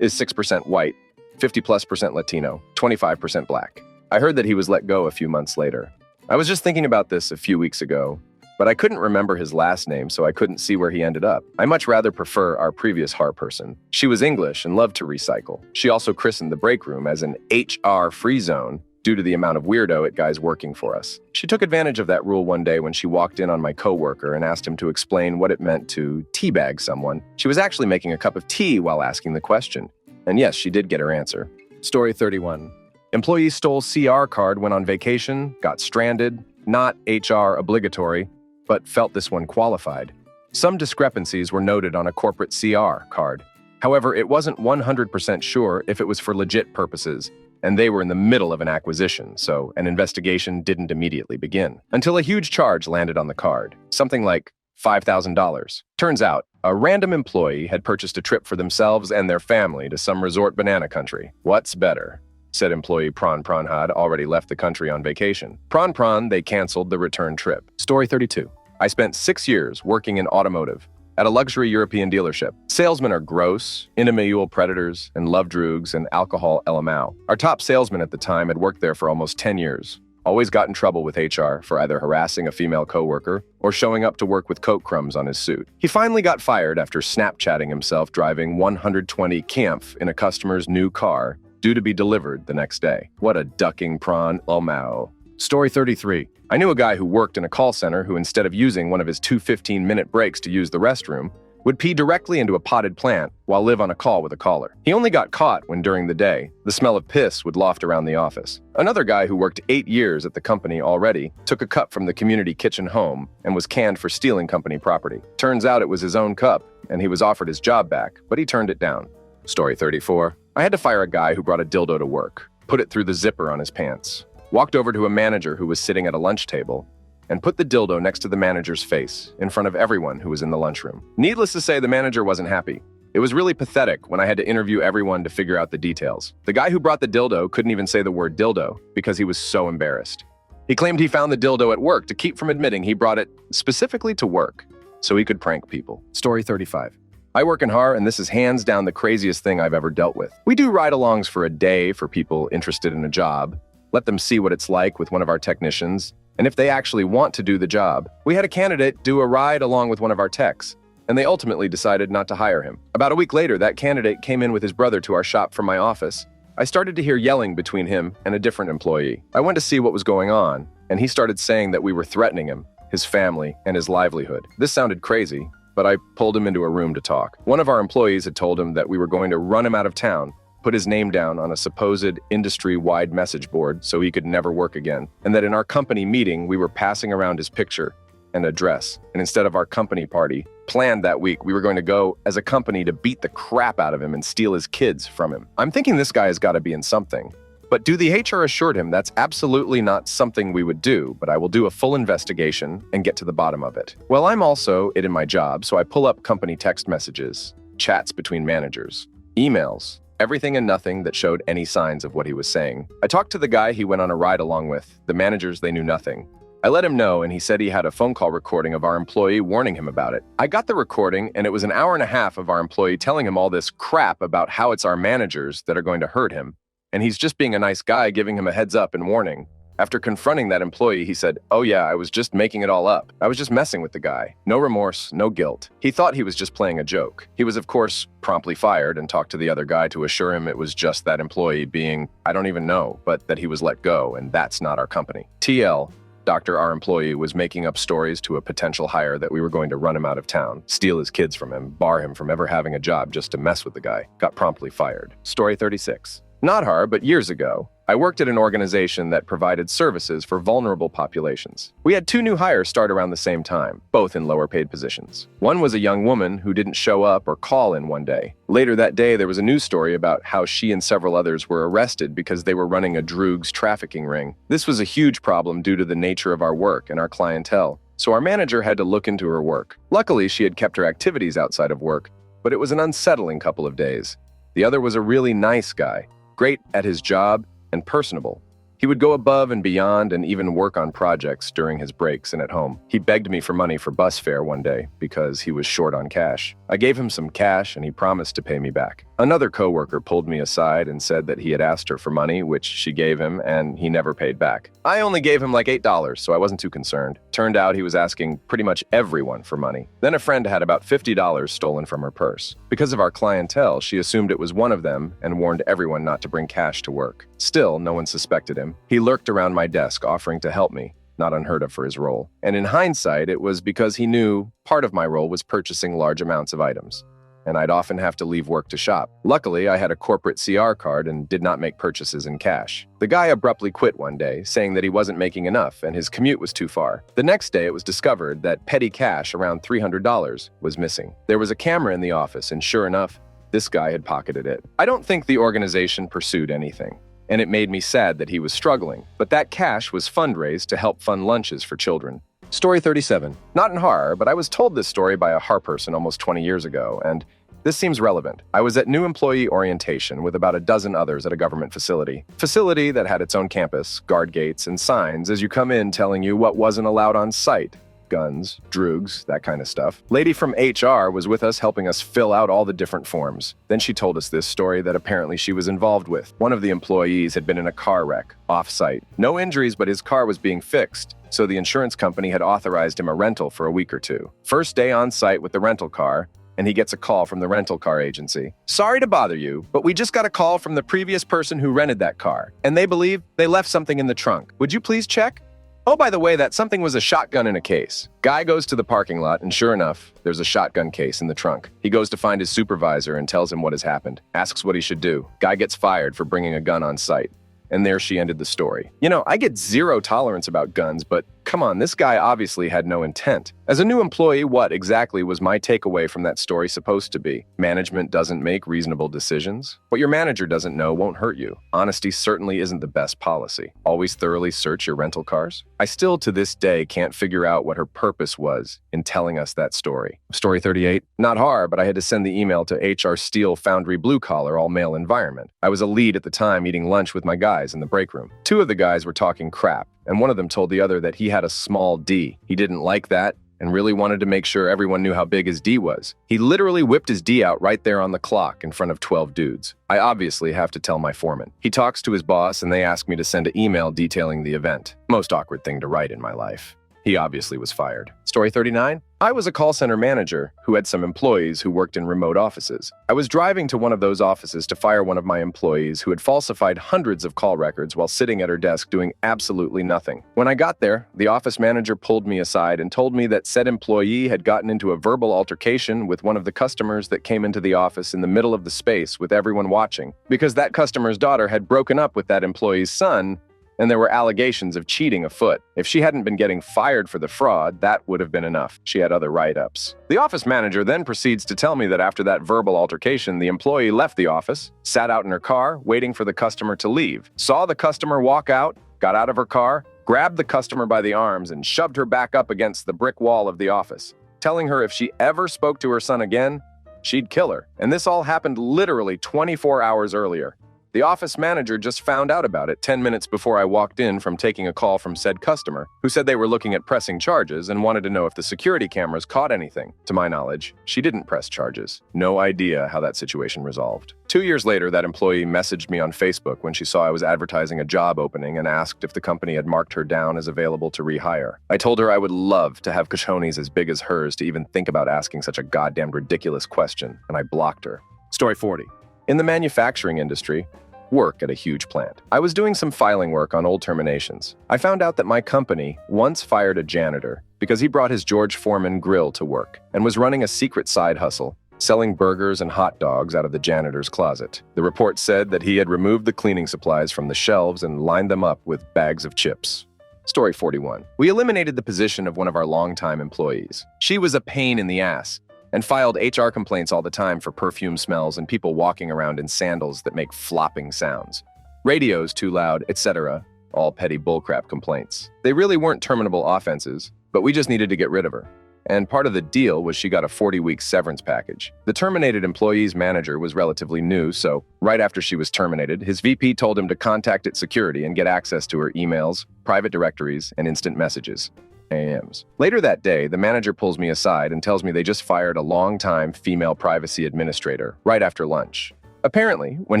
is 6% white, 50+% Latino, 25% black. I heard that he was let go a few months later. I was just thinking about this a few weeks ago, but I couldn't remember his last name, so I couldn't see where he ended up. I much rather prefer our previous HAR person. She was English and loved to recycle. She also christened the break room as an HR free zone due to the amount of weirdo guys working for us. She took advantage of that rule one day when she walked in on my coworker and asked him to explain what it meant to teabag someone. She was actually making a cup of tea while asking the question. And yes, she did get her answer. Story 31. Employee stole CR card, went on vacation, got stranded, not HR obligatory, but felt this one qualified. Some discrepancies were noted on a corporate CR card. However, it wasn't 100% sure if it was for legit purposes, and they were in the middle of an acquisition, so an investigation didn't immediately begin. Until a huge charge landed on the card, something like $5,000. Turns out, a random employee had purchased a trip for themselves and their family to some resort banana country. What's better? Said employee Pran had already left the country on vacation. Pran, they canceled the return trip. Story 32. I spent 6 years working in automotive at a luxury European dealership. Salesmen are gross, individual predators, and love drugs and alcohol LMAO. Our top salesman at the time had worked there for almost 10 years. Always got in trouble with HR for either harassing a female coworker or showing up to work with Coke crumbs on his suit. He finally got fired after Snapchatting himself driving 120 kmph in a customer's new car due to be delivered the next day. What a ducking prawn LMAO. Story 33. I knew a guy who worked in a call center who, instead of using one of his 2 15-minute breaks to use the restroom, would pee directly into a potted plant while live on a call with a caller. He only got caught when during the day, the smell of piss would loft around the office. Another guy who worked 8 years at the company already took a cup from the community kitchen home and was canned for stealing company property. Turns out it was his own cup, and he was offered his job back, but he turned it down. Story 34. I had to fire a guy who brought a dildo to work, put it through the zipper on his pants, walked over to a manager who was sitting at a lunch table, and put the dildo next to the manager's face in front of everyone who was in the lunchroom. Needless to say, the manager wasn't happy. It was really pathetic when I had to interview everyone to figure out the details. The guy who brought the dildo couldn't even say the word dildo because he was so embarrassed. He claimed he found the dildo at work to keep from admitting he brought it specifically to work so he could prank people. Story 35. I work in HAR, and this is hands down the craziest thing I've ever dealt with. We do ride-alongs for a day for people interested in a job, let them see what it's like with one of our technicians, and if they actually want to do the job. We had a candidate do a ride along with one of our techs, and they ultimately decided not to hire him. About a week later, that candidate came in with his brother to our shop from my office. I started to hear yelling between him and a different employee. I went to see what was going on, and he started saying that we were threatening him, his family, and his livelihood. This sounded crazy, but I pulled him into a room to talk. One of our employees had told him that we were going to run him out of town, put his name down on a supposed industry-wide message board so he could never work again, and that in our company meeting, we were passing around his picture and address, and instead of our company party planned that week, we were going to go as a company to beat the crap out of him and steal his kids from him. I'm thinking this guy has got to be in something. But the HR assured him that's absolutely not something we would do, but I will do a full investigation and get to the bottom of it. Well, I'm also in my job, so I pull up company text messages, chats between managers, emails, everything and nothing that showed any signs of what he was saying. I talked to the guy he went on a ride along with. The managers, they knew nothing. I let him know, and he said he had a phone call recording of our employee warning him about it. I got the recording, and it was an hour and a half of our employee telling him all this crap about how it's our managers that are going to hurt him. And he's just being a nice guy, giving him a heads up and warning. After confronting that employee, he said, "Oh yeah, I was just making it all up. I was just messing with the guy. No remorse, no guilt." He thought he was just playing a joke. He was, of course, promptly fired and talked to the other guy to assure him it was just that employee being, I don't even know, but that he was let go, and that's not our company. TL, Dr. Our employee was making up stories to a potential hire that we were going to run him out of town, steal his kids from him, bar him from ever having a job just to mess with the guy. Got promptly fired. Story 36. Not HAR, but years ago, I worked at an organization that provided services for vulnerable populations. We had 2 new hires start around the same time, both in lower-paid positions. One was a young woman who didn't show up or call in one day. Later that day, there was a news story about how she and several others were arrested because they were running a drugs trafficking ring. This was a huge problem due to the nature of our work and our clientele, so our manager had to look into her work. Luckily, she had kept her activities outside of work, but it was an unsettling couple of days. The other was a really nice guy, great at his job and personable. He would go above and beyond and even work on projects during his breaks and at home. He begged me for money for bus fare one day because he was short on cash. I gave him some cash and he promised to pay me back. Another coworker pulled me aside and said that he had asked her for money, which she gave him, and he never paid back. I only gave him like $8, so I wasn't too concerned. Turned out he was asking pretty much everyone for money. Then a friend had about $50 stolen from her purse. Because of our clientele, she assumed it was one of them and warned everyone not to bring cash to work. Still, no one suspected him. He lurked around my desk offering to help me, not unheard of for his role. And in hindsight, it was because he knew part of my role was purchasing large amounts of items, and I'd often have to leave work to shop. Luckily, I had a corporate CR card and did not make purchases in cash. The guy abruptly quit one day, saying that he wasn't making enough and his commute was too far. The next day, it was discovered that petty cash around $300 was missing. There was a camera in the office, and sure enough, this guy had pocketed it. I don't think the organization pursued anything, and it made me sad that he was struggling, but that cash was fundraised to help fund lunches for children. Story 37. Not in horror, but I was told this story by a HAR person almost 20 years ago, and this seems relevant. I was at new employee orientation with about a dozen others at a government facility. Facility that had its own campus, guard gates, and signs as you come in telling you what wasn't allowed on site. Guns, drugs, that kind of stuff. Lady from HR was with us helping us fill out all the different forms. Then she told us this story that apparently she was involved with. One of the employees had been in a car wreck, off-site. No injuries, but his car was being fixed, so the insurance company had authorized him a rental for a week or 2. First day on site with the rental car, and he gets a call from the rental car agency. Sorry to bother you, but we just got a call from the previous person who rented that car, and they believe they left something in the trunk. Would you please check? Oh, by the way, that something was a shotgun in a case. Guy goes to the parking lot, and sure enough, there's a shotgun case in the trunk. He goes to find his supervisor and tells him what has happened, asks what he should do. Guy gets fired for bringing a gun on site. And there she ended the story. You know, I get zero tolerance about guns, but come on, this guy obviously had no intent. As a new employee, what exactly was my takeaway from that story supposed to be? Management doesn't make reasonable decisions? What your manager doesn't know won't hurt you. Honesty certainly isn't the best policy. Always thoroughly search your rental cars. I still, to this day, can't figure out what her purpose was in telling us that story. Story 38. Not hard, but I had to send the email to HR Steel Foundry Blue Collar all-male environment. I was a lead at the time eating lunch with my guys in the break room. 2 of the guys were talking crap, and one of them told the other that he had a small D. He didn't like that and really wanted to make sure everyone knew how big his D was. He literally whipped his D out right there on the clock in front of 12 dudes. I obviously have to tell my foreman. He talks to his boss and they ask me to send an email detailing the event. Most awkward thing to write in my life. He obviously was fired. Story 39. I was a call center manager who had some employees who worked in remote offices. I was driving to one of those offices to fire one of my employees who had falsified hundreds of call records while sitting at her desk doing absolutely nothing. When I got there, the office manager pulled me aside and told me that said employee had gotten into a verbal altercation with one of the customers that came into the office in the middle of the space with everyone watching, because that customer's daughter had broken up with that employee's son, and there were allegations of cheating afoot. If she hadn't been getting fired for the fraud, that would have been enough. She had other write-ups. The office manager then proceeds to tell me that after that verbal altercation, the employee left the office, sat out in her car, waiting for the customer to leave, saw the customer walk out, got out of her car, grabbed the customer by the arms, and shoved her back up against the brick wall of the office, telling her if she ever spoke to her son again, she'd kill her. And this all happened literally 24 hours earlier. The office manager just found out about it 10 minutes before I walked in from taking a call from said customer, who said they were looking at pressing charges and wanted to know if the security cameras caught anything. To my knowledge, she didn't press charges. No idea how that situation resolved. 2 years later, that employee messaged me on Facebook when she saw I was advertising a job opening and asked if the company had marked her down as available to rehire. I told her I would love to have cojones as big as hers to even think about asking such a goddamn ridiculous question, and I blocked her. Story 40. In the manufacturing industry, work at a huge plant. I was doing some filing work on old terminations. I found out that my company once fired a janitor because he brought his George Foreman grill to work and was running a secret side hustle, selling burgers and hot dogs out of the janitor's closet. The report said that he had removed the cleaning supplies from the shelves and lined them up with bags of chips. Story 41. We eliminated the position of one of our longtime employees. She was a pain in the ass and filed HR complaints all the time for perfume smells and people walking around in sandals that make flopping sounds. Radios too loud, etc. All petty bullcrap complaints. They really weren't terminable offenses, but we just needed to get rid of her. And part of the deal was she got a 40-week severance package. The terminated employee's manager was relatively new, so right after she was terminated, his VP told him to contact its security and get access to her emails, private directories, and instant messages. AMs. Later that day, the manager pulls me aside and tells me they just fired a long-time female privacy administrator right after lunch. Apparently, when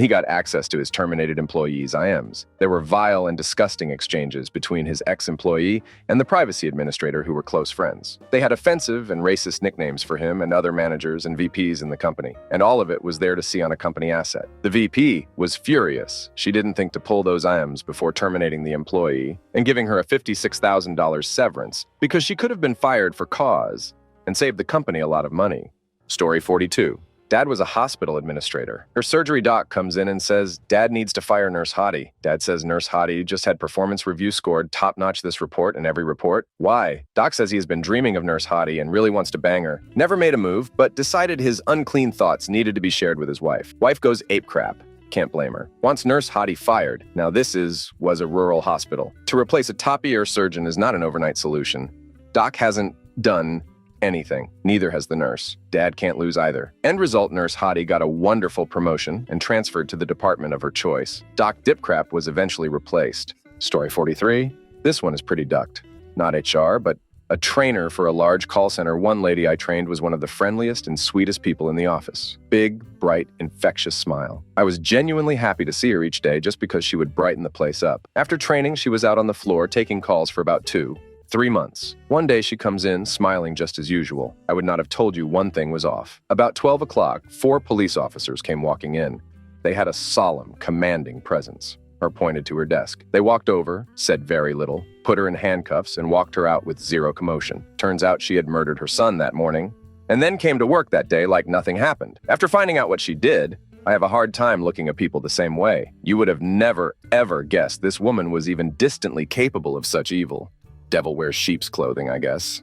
he got access to his terminated employee's IMs, there were vile and disgusting exchanges between his ex-employee and the privacy administrator who were close friends. They had offensive and racist nicknames for him and other managers and VPs in the company, and all of it was there to see on a company asset. The VP was furious. She didn't think to pull those IMs before terminating the employee and giving her a $56,000 severance because she could have been fired for cause and saved the company a lot of money. Story 42. Dad was a hospital administrator. Her surgery doc comes in and says, Dad needs to fire Nurse Hottie. Dad says Nurse Hottie just had performance review scored top-notch this report and every report. Why? Doc says he has been dreaming of Nurse Hottie and really wants to bang her. Never made a move, but decided his unclean thoughts needed to be shared with his wife. Wife goes ape crap. Can't blame her. Wants Nurse Hottie fired. Now this was a rural hospital. To replace a top-ear surgeon is not an overnight solution. Doc hasn't done anything. Neither has the nurse. Dad can't lose either. End result, Nurse Hottie got a wonderful promotion and transferred to the department of her choice. Doc Dipcrap was eventually replaced. Story 43. This one is pretty ducked. Not HR, but a trainer for a large call center. One lady I trained was one of the friendliest and sweetest people in the office. Big, bright, infectious smile. I was genuinely happy to see her each day just because she would brighten the place up. After training, she was out on the floor taking calls for about 3 months. One day she comes in, smiling just as usual. I would not have told you one thing was off. About 12 o'clock, 4 police officers came walking in. They had a solemn, commanding presence. Her pointed to her desk. They walked over, said very little, put her in handcuffs, and walked her out with zero commotion. Turns out she had murdered her son that morning, and then came to work that day like nothing happened. After finding out what she did, I have a hard time looking at people the same way. You would have never, ever guessed this woman was even distantly capable of such evil. Devil wears sheep's clothing, I guess.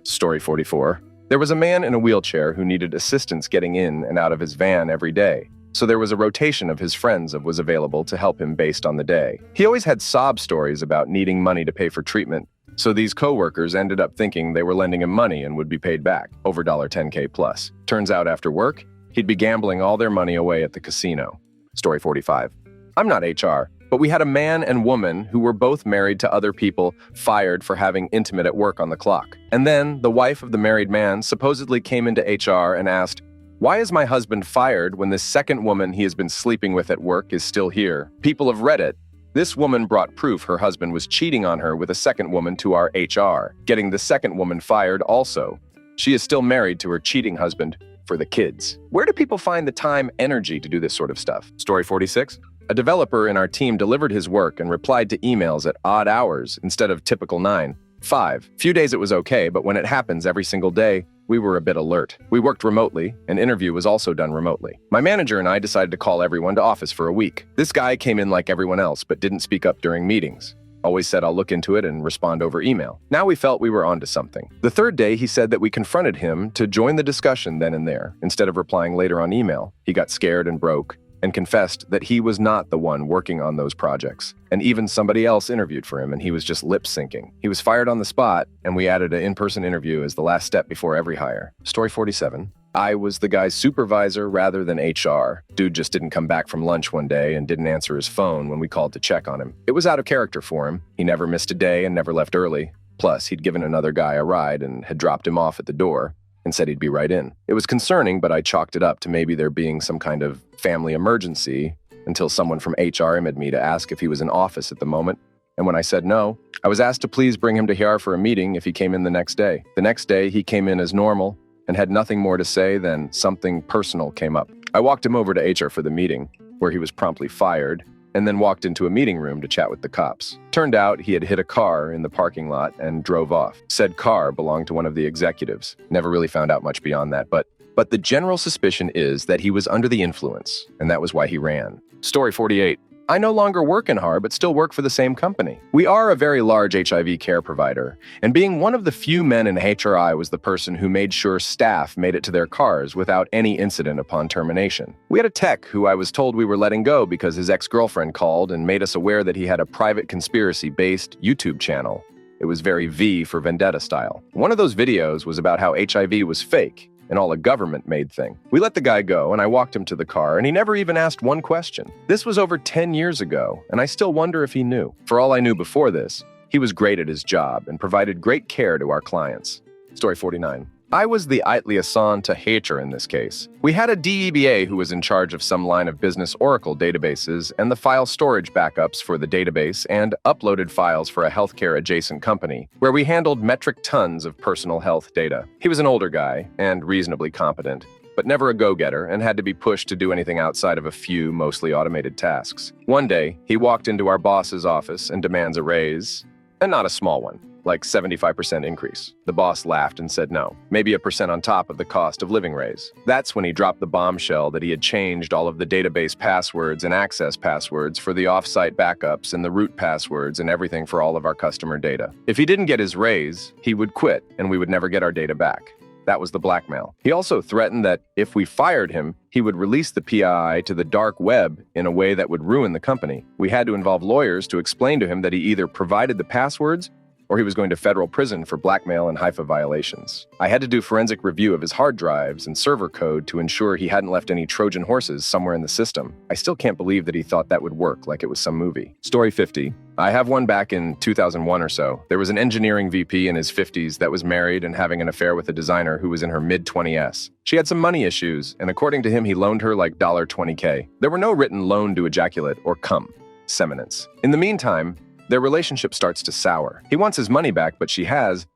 Story 44. There was a man in a wheelchair who needed assistance getting in and out of his van every day. So there was a rotation of his friends that was available to help him based on the day. He always had sob stories about needing money to pay for treatment. So these coworkers ended up thinking they were lending him money and would be paid back, over $10K plus. Turns out after work, he'd be gambling all their money away at the casino. Story 45. I'm not HR. But we had a man and woman who were both married to other people fired for having intimate at work on the clock. And then the wife of the married man supposedly came into HR and asked, why is my husband fired when this second woman he has been sleeping with at work is still here? People have read it. This woman brought proof her husband was cheating on her with a second woman to our HR, getting the second woman fired also. She is still married to her cheating husband for the kids. Where do people find the time, energy to do this sort of stuff? Story 46. A developer in our team delivered his work and replied to emails at odd hours instead of typical 9-5. Few days it was okay, but when it happens every single day, we were a bit alert. We worked remotely. An interview was also done remotely. My manager and I decided to call everyone to office for a week. This guy came in like everyone else, but didn't speak up during meetings. Always said I'll look into it and respond over email. Now we felt we were onto something. The third day, he said that we confronted him to join the discussion then and there. Instead of replying later on email, he got scared and broke and confessed that he was not the one working on those projects. And even somebody else interviewed for him, and he was just lip syncing. He was fired on the spot, and we added an in-person interview as the last step before every hire. Story 47. I was the guy's supervisor rather than HR. Dude just didn't come back from lunch one day and didn't answer his phone when we called to check on him. It was out of character for him. He never missed a day and never left early. Plus, he'd given another guy a ride and had dropped him off at the door and said he'd be right in. It was concerning, but I chalked it up to maybe there being some kind of family emergency until someone from HR emailed me to ask if he was in office at the moment. And when I said no, I was asked to please bring him to HR for a meeting if he came in the next day. The next day, he came in as normal and had nothing more to say than something personal came up. I walked him over to HR for the meeting, where he was promptly fired and then walked into a meeting room to chat with the cops. Turned out he had hit a car in the parking lot and drove off. Said car belonged to one of the executives. Never really found out much beyond that, but the general suspicion is that he was under the influence, and that was why he ran. Story 48. I no longer work in HAR, but still work for the same company. We are a very large HIV care provider, and being one of the few men in HRI was the person who made sure staff made it to their cars without any incident upon termination. We had a tech who I was told we were letting go because his ex-girlfriend called and made us aware that he had a private conspiracy-based YouTube channel. It was very V for Vendetta style. One of those videos was about how HIV was fake and all a government-made thing. We let the guy go, and I walked him to the car, and he never even asked one question. This was over 10 years ago, and I still wonder if he knew. For all I knew before this, he was great at his job and provided great care to our clients. Story 49. I was the liaison to HR in this case. We had a DEBA who was in charge of some line of business Oracle databases and the file storage backups for the database and uploaded files for a healthcare adjacent company, where we handled metric tons of personal health data. He was an older guy and reasonably competent, but never a go-getter and had to be pushed to do anything outside of a few mostly automated tasks. One day, he walked into our boss's office and demands a raise, and not a small one. Like 75% increase. The boss laughed and said no, maybe a percent on top of the cost of living raise. That's when he dropped the bombshell that he had changed all of the database passwords and access passwords for the offsite backups and the root passwords and everything for all of our customer data. If he didn't get his raise, he would quit and we would never get our data back. That was the blackmail. He also threatened that if we fired him, he would release the PII to the dark web in a way that would ruin the company. We had to involve lawyers to explain to him that he either provided the passwords or he was going to federal prison for blackmail and HIPAA violations. I had to do forensic review of his hard drives and server code to ensure he hadn't left any Trojan horses somewhere in the system. I still can't believe that he thought that would work like it was some movie. Story 50. I have one back in 2001 or so. There was an engineering VP in his 50s that was married and having an affair with a designer who was in her mid-20s. She had some money issues, and according to him, he loaned her like $20K. There were no written loan to ejaculate or cum, seminence. In the meantime, their relationship starts to sour. He wants his money back, but she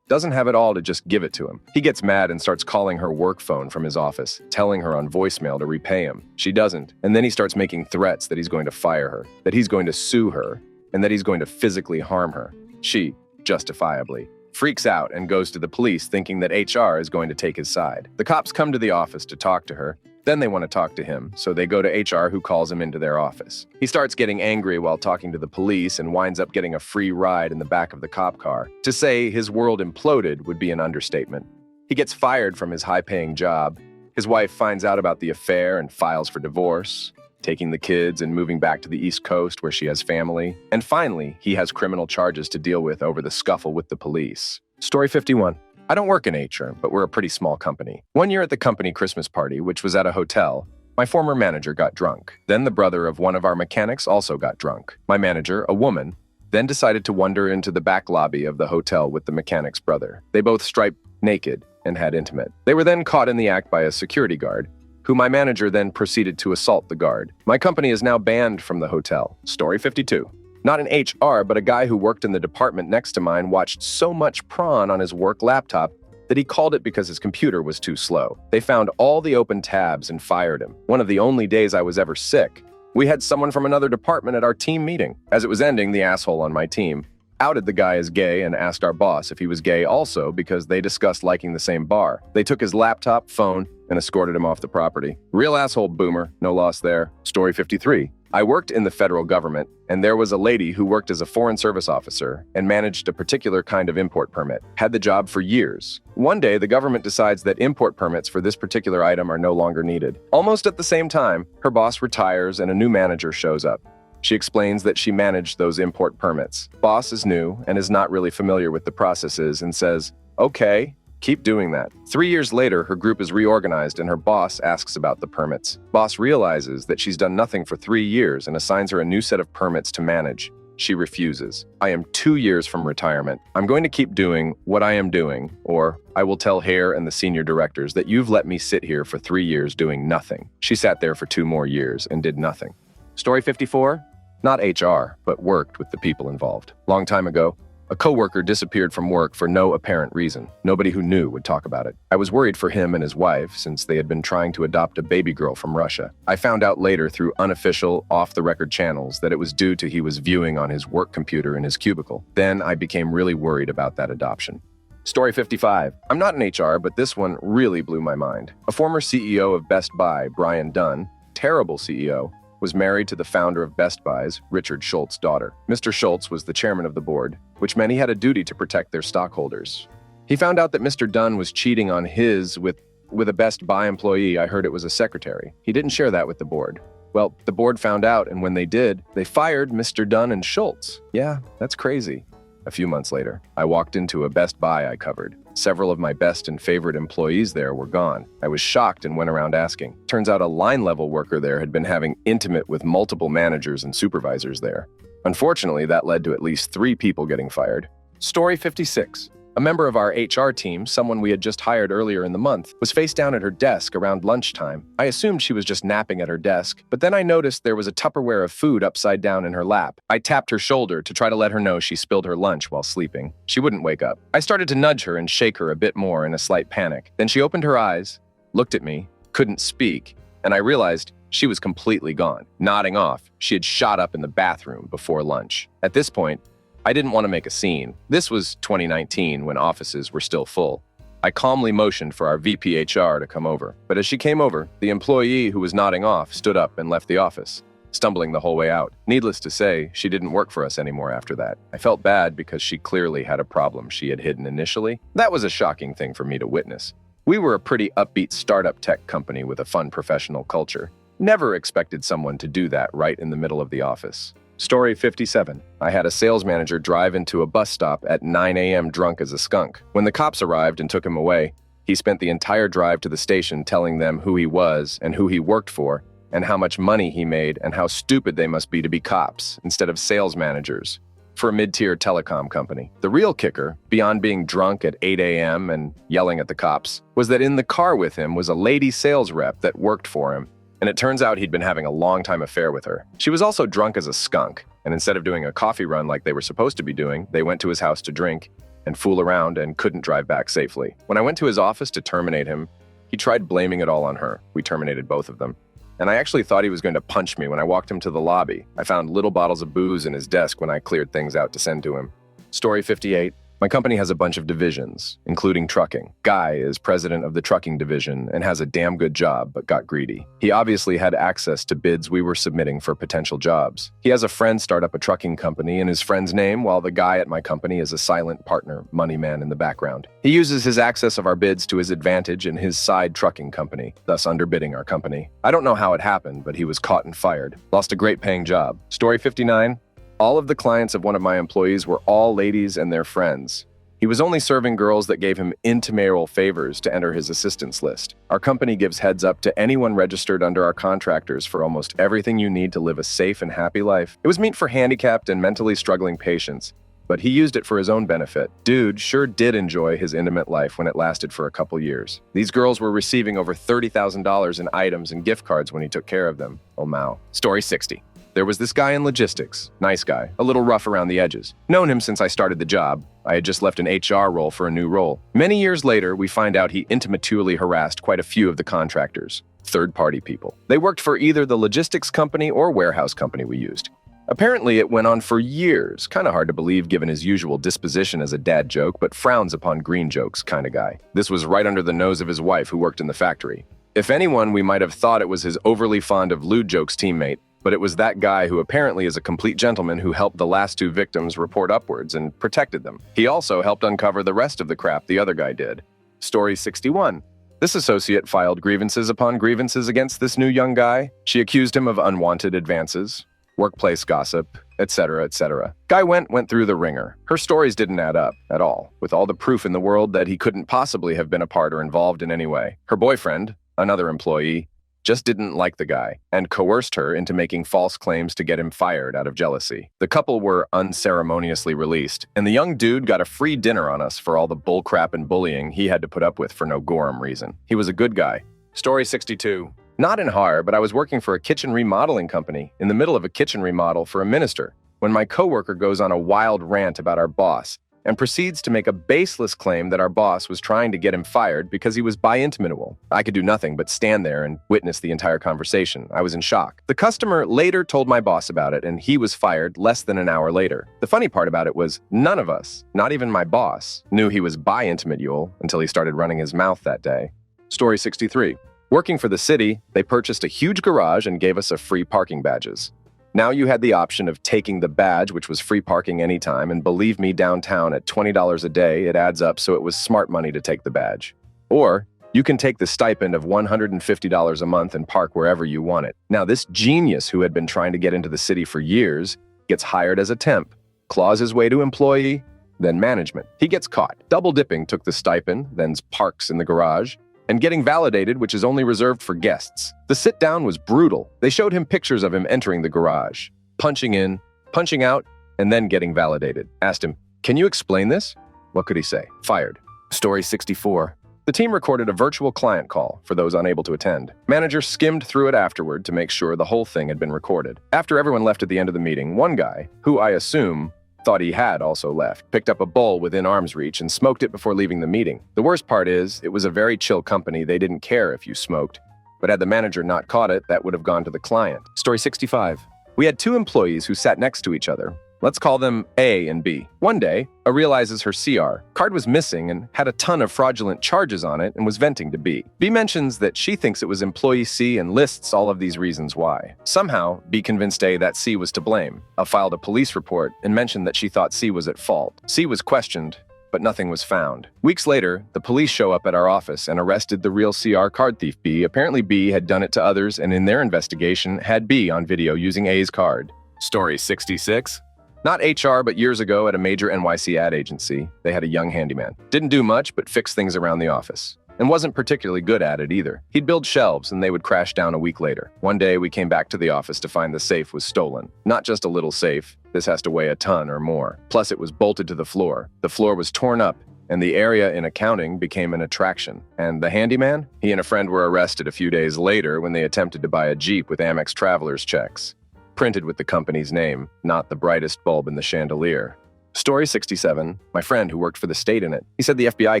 doesn't have it all to just give it to him. He gets mad and starts calling her work phone from his office, telling her on voicemail to repay him. She doesn't, and then he starts making threats that he's going to fire her, that he's going to sue her, and that he's going to physically harm her. She, justifiably, freaks out and goes to the police thinking that HR is going to take his side. The cops come to the office to talk to her. Then they want to talk to him, so they go to HR, who calls him into their office. He starts getting angry while talking to the police and winds up getting a free ride in the back of the cop car. To say his world imploded would be an understatement. He gets fired from his high-paying job. His wife finds out about the affair and files for divorce, taking the kids and moving back to the East Coast where she has family. And finally, he has criminal charges to deal with over the scuffle with the police. Story 51. I don't work in HR, but we're a pretty small company. One year at the company Christmas party, which was at a hotel, my former manager got drunk. Then the brother of one of our mechanics also got drunk. My manager, a woman, then decided to wander into the back lobby of the hotel with the mechanic's brother. They both striped naked and had intimate. They were then caught in the act by a security guard, who my manager then proceeded to assault the guard. My company is now banned from the hotel. Story 52. Not in HR, but a guy who worked in the department next to mine watched so much prawn on his work laptop that he called it because his computer was too slow. They found all the open tabs and fired him. One of the only days I was ever sick. We had someone from another department at our team meeting. As it was ending, the asshole on my team outed the guy as gay and asked our boss if he was gay also because they discussed liking the same bar. They took his laptop, phone, and escorted him off the property. Real asshole boomer, no loss there. Story 53. I worked in the federal government, and there was a lady who worked as a foreign service officer and managed a particular kind of import permit. Had the job for years. One day, the government decides that import permits for this particular item are no longer needed. Almost at the same time, her boss retires and a new manager shows up. She explains that she managed those import permits. Boss is new and is not really familiar with the processes and says, "Okay, keep doing that." 3 years later, her group is reorganized and her boss asks about the permits. Boss realizes that she's done nothing for 3 years and assigns her a new set of permits to manage. She refuses. "I am 2 years from retirement. I'm going to keep doing what I am doing, or I will tell Hare and the senior directors that you've let me sit here for 3 years doing nothing." She sat there for 2 more years and did nothing. Story 54. Not HR, but worked with the people involved. Long time ago, A coworker disappeared from work for no apparent reason. Nobody who knew would talk about it. I was worried for him and his wife since they had been trying to adopt a baby girl from Russia. I found out later through unofficial, off-the-record channels that it was due to he was viewing on his work computer in his cubicle. Then I became really worried about that adoption. Story 55. I'm not in HR, but this one really blew my mind. A former CEO of Best Buy, Brian Dunn, terrible CEO, was married to the founder of Best Buy's, Richard Schultz's daughter. Mr. Schultz was the chairman of the board, which meant he had a duty to protect their stockholders. He found out that Mr. Dunn was cheating on his with a Best Buy employee. I heard it was a secretary. He didn't share that with the board. Well, the board found out, and when they did, they fired Mr. Dunn and Schultz. Yeah, that's crazy. A few months later, I walked into a Best Buy I covered. Several of my best and favorite employees there were gone. I was shocked and went around asking. Turns out a line-level worker there had been having intimate with multiple managers and supervisors there. Unfortunately, that led to at least 3 people getting fired. Story 56. A member of our HR team, someone we had just hired earlier in the month, was face down at her desk around lunchtime. I assumed she was just napping at her desk, but then I noticed there was a Tupperware of food upside down in her lap. I tapped her shoulder to try to let her know she spilled her lunch while sleeping. She wouldn't wake up. I started to nudge her and shake her a bit more in a slight panic. Then she opened her eyes, looked at me, couldn't speak, and I realized she was completely gone. Nodding off, she had shot up in the bathroom before lunch. At this point, I didn't want to make a scene. This was 2019 when offices were still full. I calmly motioned for our VP HR to come over. But as she came over, the employee who was nodding off stood up and left the office, stumbling the whole way out. Needless to say, she didn't work for us anymore after that. I felt bad because she clearly had a problem she had hidden initially. That was a shocking thing for me to witness. We were a pretty upbeat startup tech company with a fun professional culture. Never expected someone to do that right in the middle of the office. Story 57. I had a sales manager drive into a bus stop at 9 a.m. drunk as a skunk. When the cops arrived and took him away, he spent the entire drive to the station telling them who he was and who he worked for and how much money he made and how stupid they must be to be cops instead of sales managers for a mid-tier telecom company. The real kicker, beyond being drunk at 8 a.m. and yelling at the cops, was that in the car with him was a lady sales rep that worked for him. And it turns out he'd been having a long-time affair with her. She was also drunk as a skunk, and instead of doing a coffee run like they were supposed to be doing, they went to his house to drink and fool around and couldn't drive back safely. When I went to his office to terminate him, he tried blaming it all on her. We terminated both of them. And I actually thought he was going to punch me when I walked him to the lobby. I found little bottles of booze in his desk when I cleared things out to send to him. Story 58. My company has a bunch of divisions, including trucking. Guy is president of the trucking division and has a damn good job, but got greedy. He obviously had access to bids we were submitting for potential jobs. He has a friend start up a trucking company in his friend's name, while the guy at my company is a silent partner, money man in the background. He uses his access of our bids to his advantage in his side trucking company, thus underbidding our company. I don't know how it happened, but he was caught and fired. Lost a great paying job. Story 59. All of the clients of one of my employees were all ladies and their friends. He was only serving girls that gave him intramural favors to enter his assistants list. Our company gives heads up to anyone registered under our contractors for almost everything you need to live a safe and happy life. It was meant for handicapped and mentally struggling patients, but he used it for his own benefit. Dude sure did enjoy his intimate life when it lasted for a couple years. These girls were receiving over $30,000 in items and gift cards when he took care of them. Oh, Mao. Story 60. There was this guy in logistics. Nice guy. A little rough around the edges. Known him since I started the job. I had just left an HR role for a new role. Many years later, we find out he intimately harassed quite a few of the contractors. Third-party people. They worked for either the logistics company or warehouse company we used. Apparently, it went on for years. Kind of hard to believe given his usual disposition as a dad joke, but frowns upon green jokes kind of guy. This was right under the nose of his wife who worked in the factory. If anyone, we might have thought it was his overly fond of lewd jokes teammate, but it was that guy who apparently is a complete gentleman who helped the last 2 victims report upwards and protected them. He also helped uncover the rest of the crap the other guy did. Story 61. This associate filed grievances upon grievances against this new young guy. She accused him of unwanted advances, workplace gossip, etc., etc. Guy went through the ringer. Her stories didn't add up at all, with all the proof in the world that he couldn't possibly have been a part or involved in any way. Her boyfriend, another employee, just didn't like the guy and coerced her into making false claims to get him fired out of jealousy. The couple were unceremoniously released, and the young dude got a free dinner on us for all the bullcrap and bullying he had to put up with for no gorum reason. He was a good guy. Story 62. Not in Har, but I was working for a kitchen remodeling company in the middle of a kitchen remodel for a minister. when my coworker goes on a wild rant about our boss and proceeds to make a baseless claim that our boss was trying to get him fired because he was bi-intimatable. I could do nothing but stand there and witness the entire conversation. I was in shock. The customer later told my boss about it, and he was fired less than an hour later. The funny part about it was none of us, not even my boss, knew he was bi-intimatable until he started running his mouth that day. Story 63. Working for the city, they purchased a huge garage and gave us a free parking badges. Now you had the option of taking the badge, which was free parking anytime, and believe me, downtown at $20 a day, it adds up, so it was smart money to take the badge. Or you can take the stipend of $150 a month and park wherever you want it. Now this genius who had been trying to get into the city for years gets hired as a temp, claws his way to employee, then management. He gets caught. Double dipping took the stipend, then parks in the garage, and getting validated, which is only reserved for guests. The sit-down was brutal. They showed him pictures of him entering the garage, punching in, punching out, and then getting validated. Asked him, "Can you explain this?" What could he say? Fired. Story 64. The team recorded a virtual client call for those unable to attend. Manager skimmed through it afterward to make sure the whole thing had been recorded. After everyone left at the end of the meeting, one guy, who I assume thought he had also left, picked up a bowl within arm's reach and smoked it before leaving the meeting. The worst part is, it was a very chill company. They didn't care if you smoked. But had the manager not caught it, that would have gone to the client. Story 65. We had two employees who sat next to each other. Let's call them A and B. One day, A realizes her CR card was missing and had a ton of fraudulent charges on it and was venting to B. B mentions that she thinks it was employee C and lists all of these reasons why. Somehow, B convinced A that C was to blame. A filed a police report and mentioned that she thought C was at fault. C was questioned, but nothing was found. Weeks later, the police show up at our office and arrested the real CR card thief B. Apparently B had done it to others and in their investigation had B on video using A's card. Story 66. Not HR, but years ago at a major NYC ad agency, they had a young handyman. Didn't do much, but fixed things around the office. And wasn't particularly good at it either. He'd build shelves and they would crash down a week later. One day we came back to the office to find the safe was stolen. Not just a little safe, this has to weigh a ton or more. Plus it was bolted to the floor. The floor was torn up and the area in accounting became an attraction. And the handyman? He and a friend were arrested a few days later when they attempted to buy a Jeep with Amex traveler's checks. Printed with the company's name, not the brightest bulb in the chandelier. Story 67. My friend who worked for the state in it. He said the FBI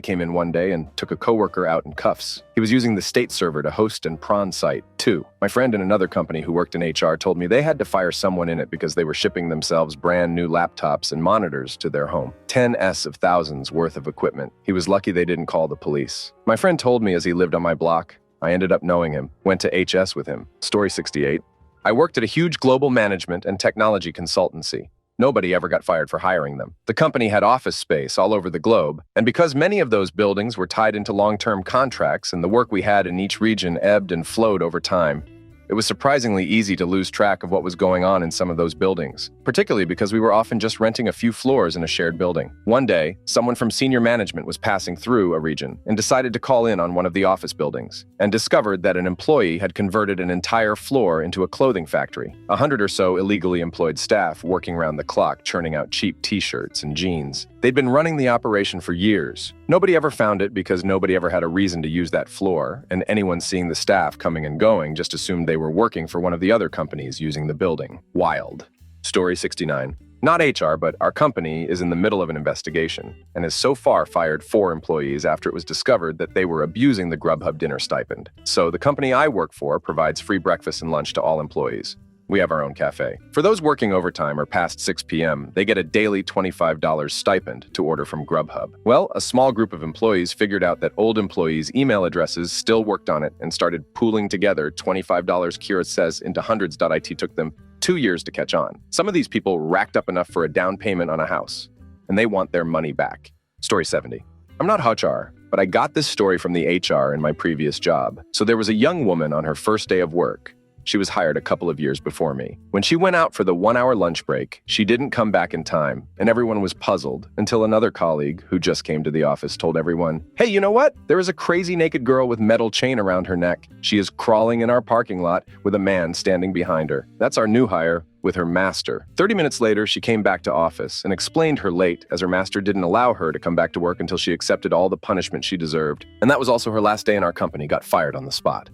came in one day and took a coworker out in cuffs. He was using the state server to host and prawn site, too. My friend in another company who worked in HR told me they had to fire someone in it because they were shipping themselves brand new laptops and monitors to their home. 10s of thousands worth of equipment. He was lucky they didn't call the police. My friend told me as he lived on my block. I ended up knowing him. Went to HS with him. Story 68. I worked at a huge global management and technology consultancy. Nobody ever got fired for hiring them. The company had office space all over the globe, and because many of those buildings were tied into long-term contracts and the work we had in each region ebbed and flowed over time, it was surprisingly easy to lose track of what was going on in some of those buildings, particularly because we were often just renting a few floors in a shared building. One day, someone from senior management was passing through a region and decided to call in on one of the office buildings and discovered that an employee had converted an entire floor into a clothing factory. 100 or so illegally employed staff working around the clock churning out cheap t-shirts and jeans. They'd been running the operation for years. Nobody ever found it because nobody ever had a reason to use that floor, and anyone seeing the staff coming and going just assumed they were working for one of the other companies using the building. Wild. Story 69. Not HR, but our company is in the middle of an investigation and has so far fired 4 employees after it was discovered that they were abusing the Grubhub dinner stipend. So the company I work for provides free breakfast and lunch to all employees. We have our own cafe. For those working overtime or past 6 p.m., they get a daily $25 stipend to order from Grubhub. Well, a small group of employees figured out that old employees' email addresses still worked on it and started pooling together $25 Kira says into hundreds.it took them 2 years to catch on. Some of these people racked up enough for a down payment on a house, and they want their money back. Story 70. I'm not HR, but I got this story from the HR in my previous job. So there was a young woman on her first day of work. She was hired a couple of years before me. When she went out for the 1-hour lunch break, she didn't come back in time, and everyone was puzzled until another colleague who just came to the office told everyone, "Hey, you know what? There is a crazy naked girl with metal chain around her neck. She is crawling in our parking lot with a man standing behind her. That's our new hire with her master." 30 minutes later, she came back to office and explained her late as her master didn't allow her to come back to work until she accepted all the punishment she deserved. And that was also her last day in our company, got fired on the spot.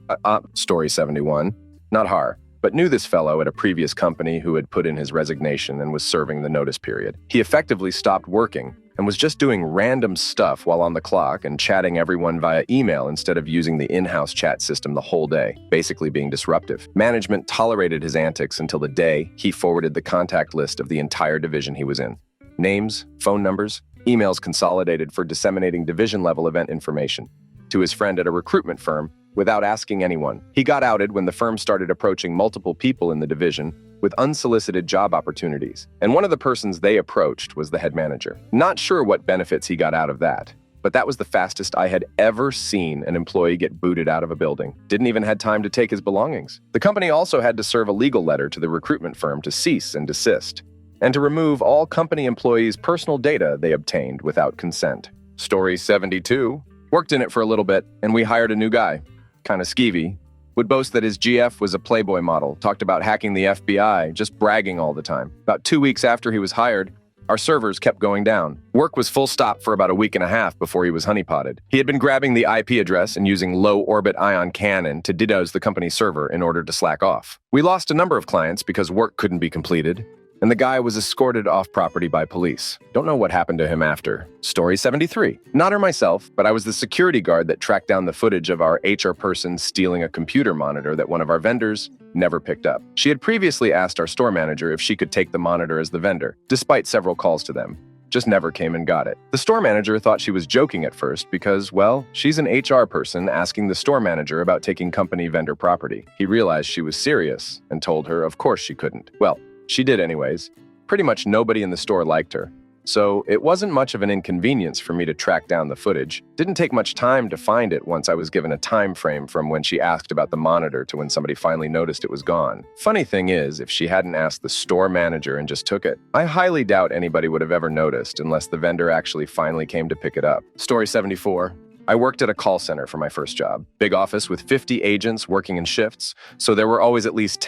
Story 71. Not her, but knew this fellow at a previous company who had put in his resignation and was serving the notice period. He effectively stopped working and was just doing random stuff while on the clock and chatting everyone via email instead of using the in-house chat system the whole day, basically being disruptive. Management tolerated his antics until the day he forwarded the contact list of the entire division he was in. Names, phone numbers, emails consolidated for disseminating division-level event information to his friend at a recruitment firm without asking anyone. He got outed when the firm started approaching multiple people in the division with unsolicited job opportunities, and one of the persons they approached was the head manager. Not sure what benefits he got out of that, but that was the fastest I had ever seen an employee get booted out of a building. Didn't even have time to take his belongings. The company also had to serve a legal letter to the recruitment firm to cease and desist, and to remove all company employees' personal data they obtained without consent. Story 72. Worked in it for a little bit, and we hired a new guy. Kinda skeevy. Would boast that his GF was a Playboy model, talked about hacking the FBI, just bragging all the time. About 2 weeks after he was hired, our servers kept going down. Work was full stop for about a week and a half before he was honeypotted. He had been grabbing the IP address and using low-orbit ion cannon to DDoS the company server in order to slack off. We lost a number of clients because work couldn't be completed, and the guy was escorted off property by police. Don't know what happened to him after. Story 73. Not her myself, but I was the security guard that tracked down the footage of our HR person stealing a computer monitor that one of our vendors never picked up. She had previously asked our store manager if she could take the monitor as the vendor, despite several calls to them. Just never came and got it. The store manager thought she was joking at first because, well, she's an HR person asking the store manager about taking company vendor property. He realized she was serious and told her of course she couldn't. Well, she did anyways. Pretty much nobody in the store liked her. So it wasn't much of an inconvenience for me to track down the footage. Didn't take much time to find it once I was given a time frame from when she asked about the monitor to when somebody finally noticed it was gone. Funny thing is, if she hadn't asked the store manager and just took it, I highly doubt anybody would have ever noticed unless the vendor actually finally came to pick it up. Story 74. I worked at a call center for my first job. Big office with 50 agents working in shifts, so there were always at least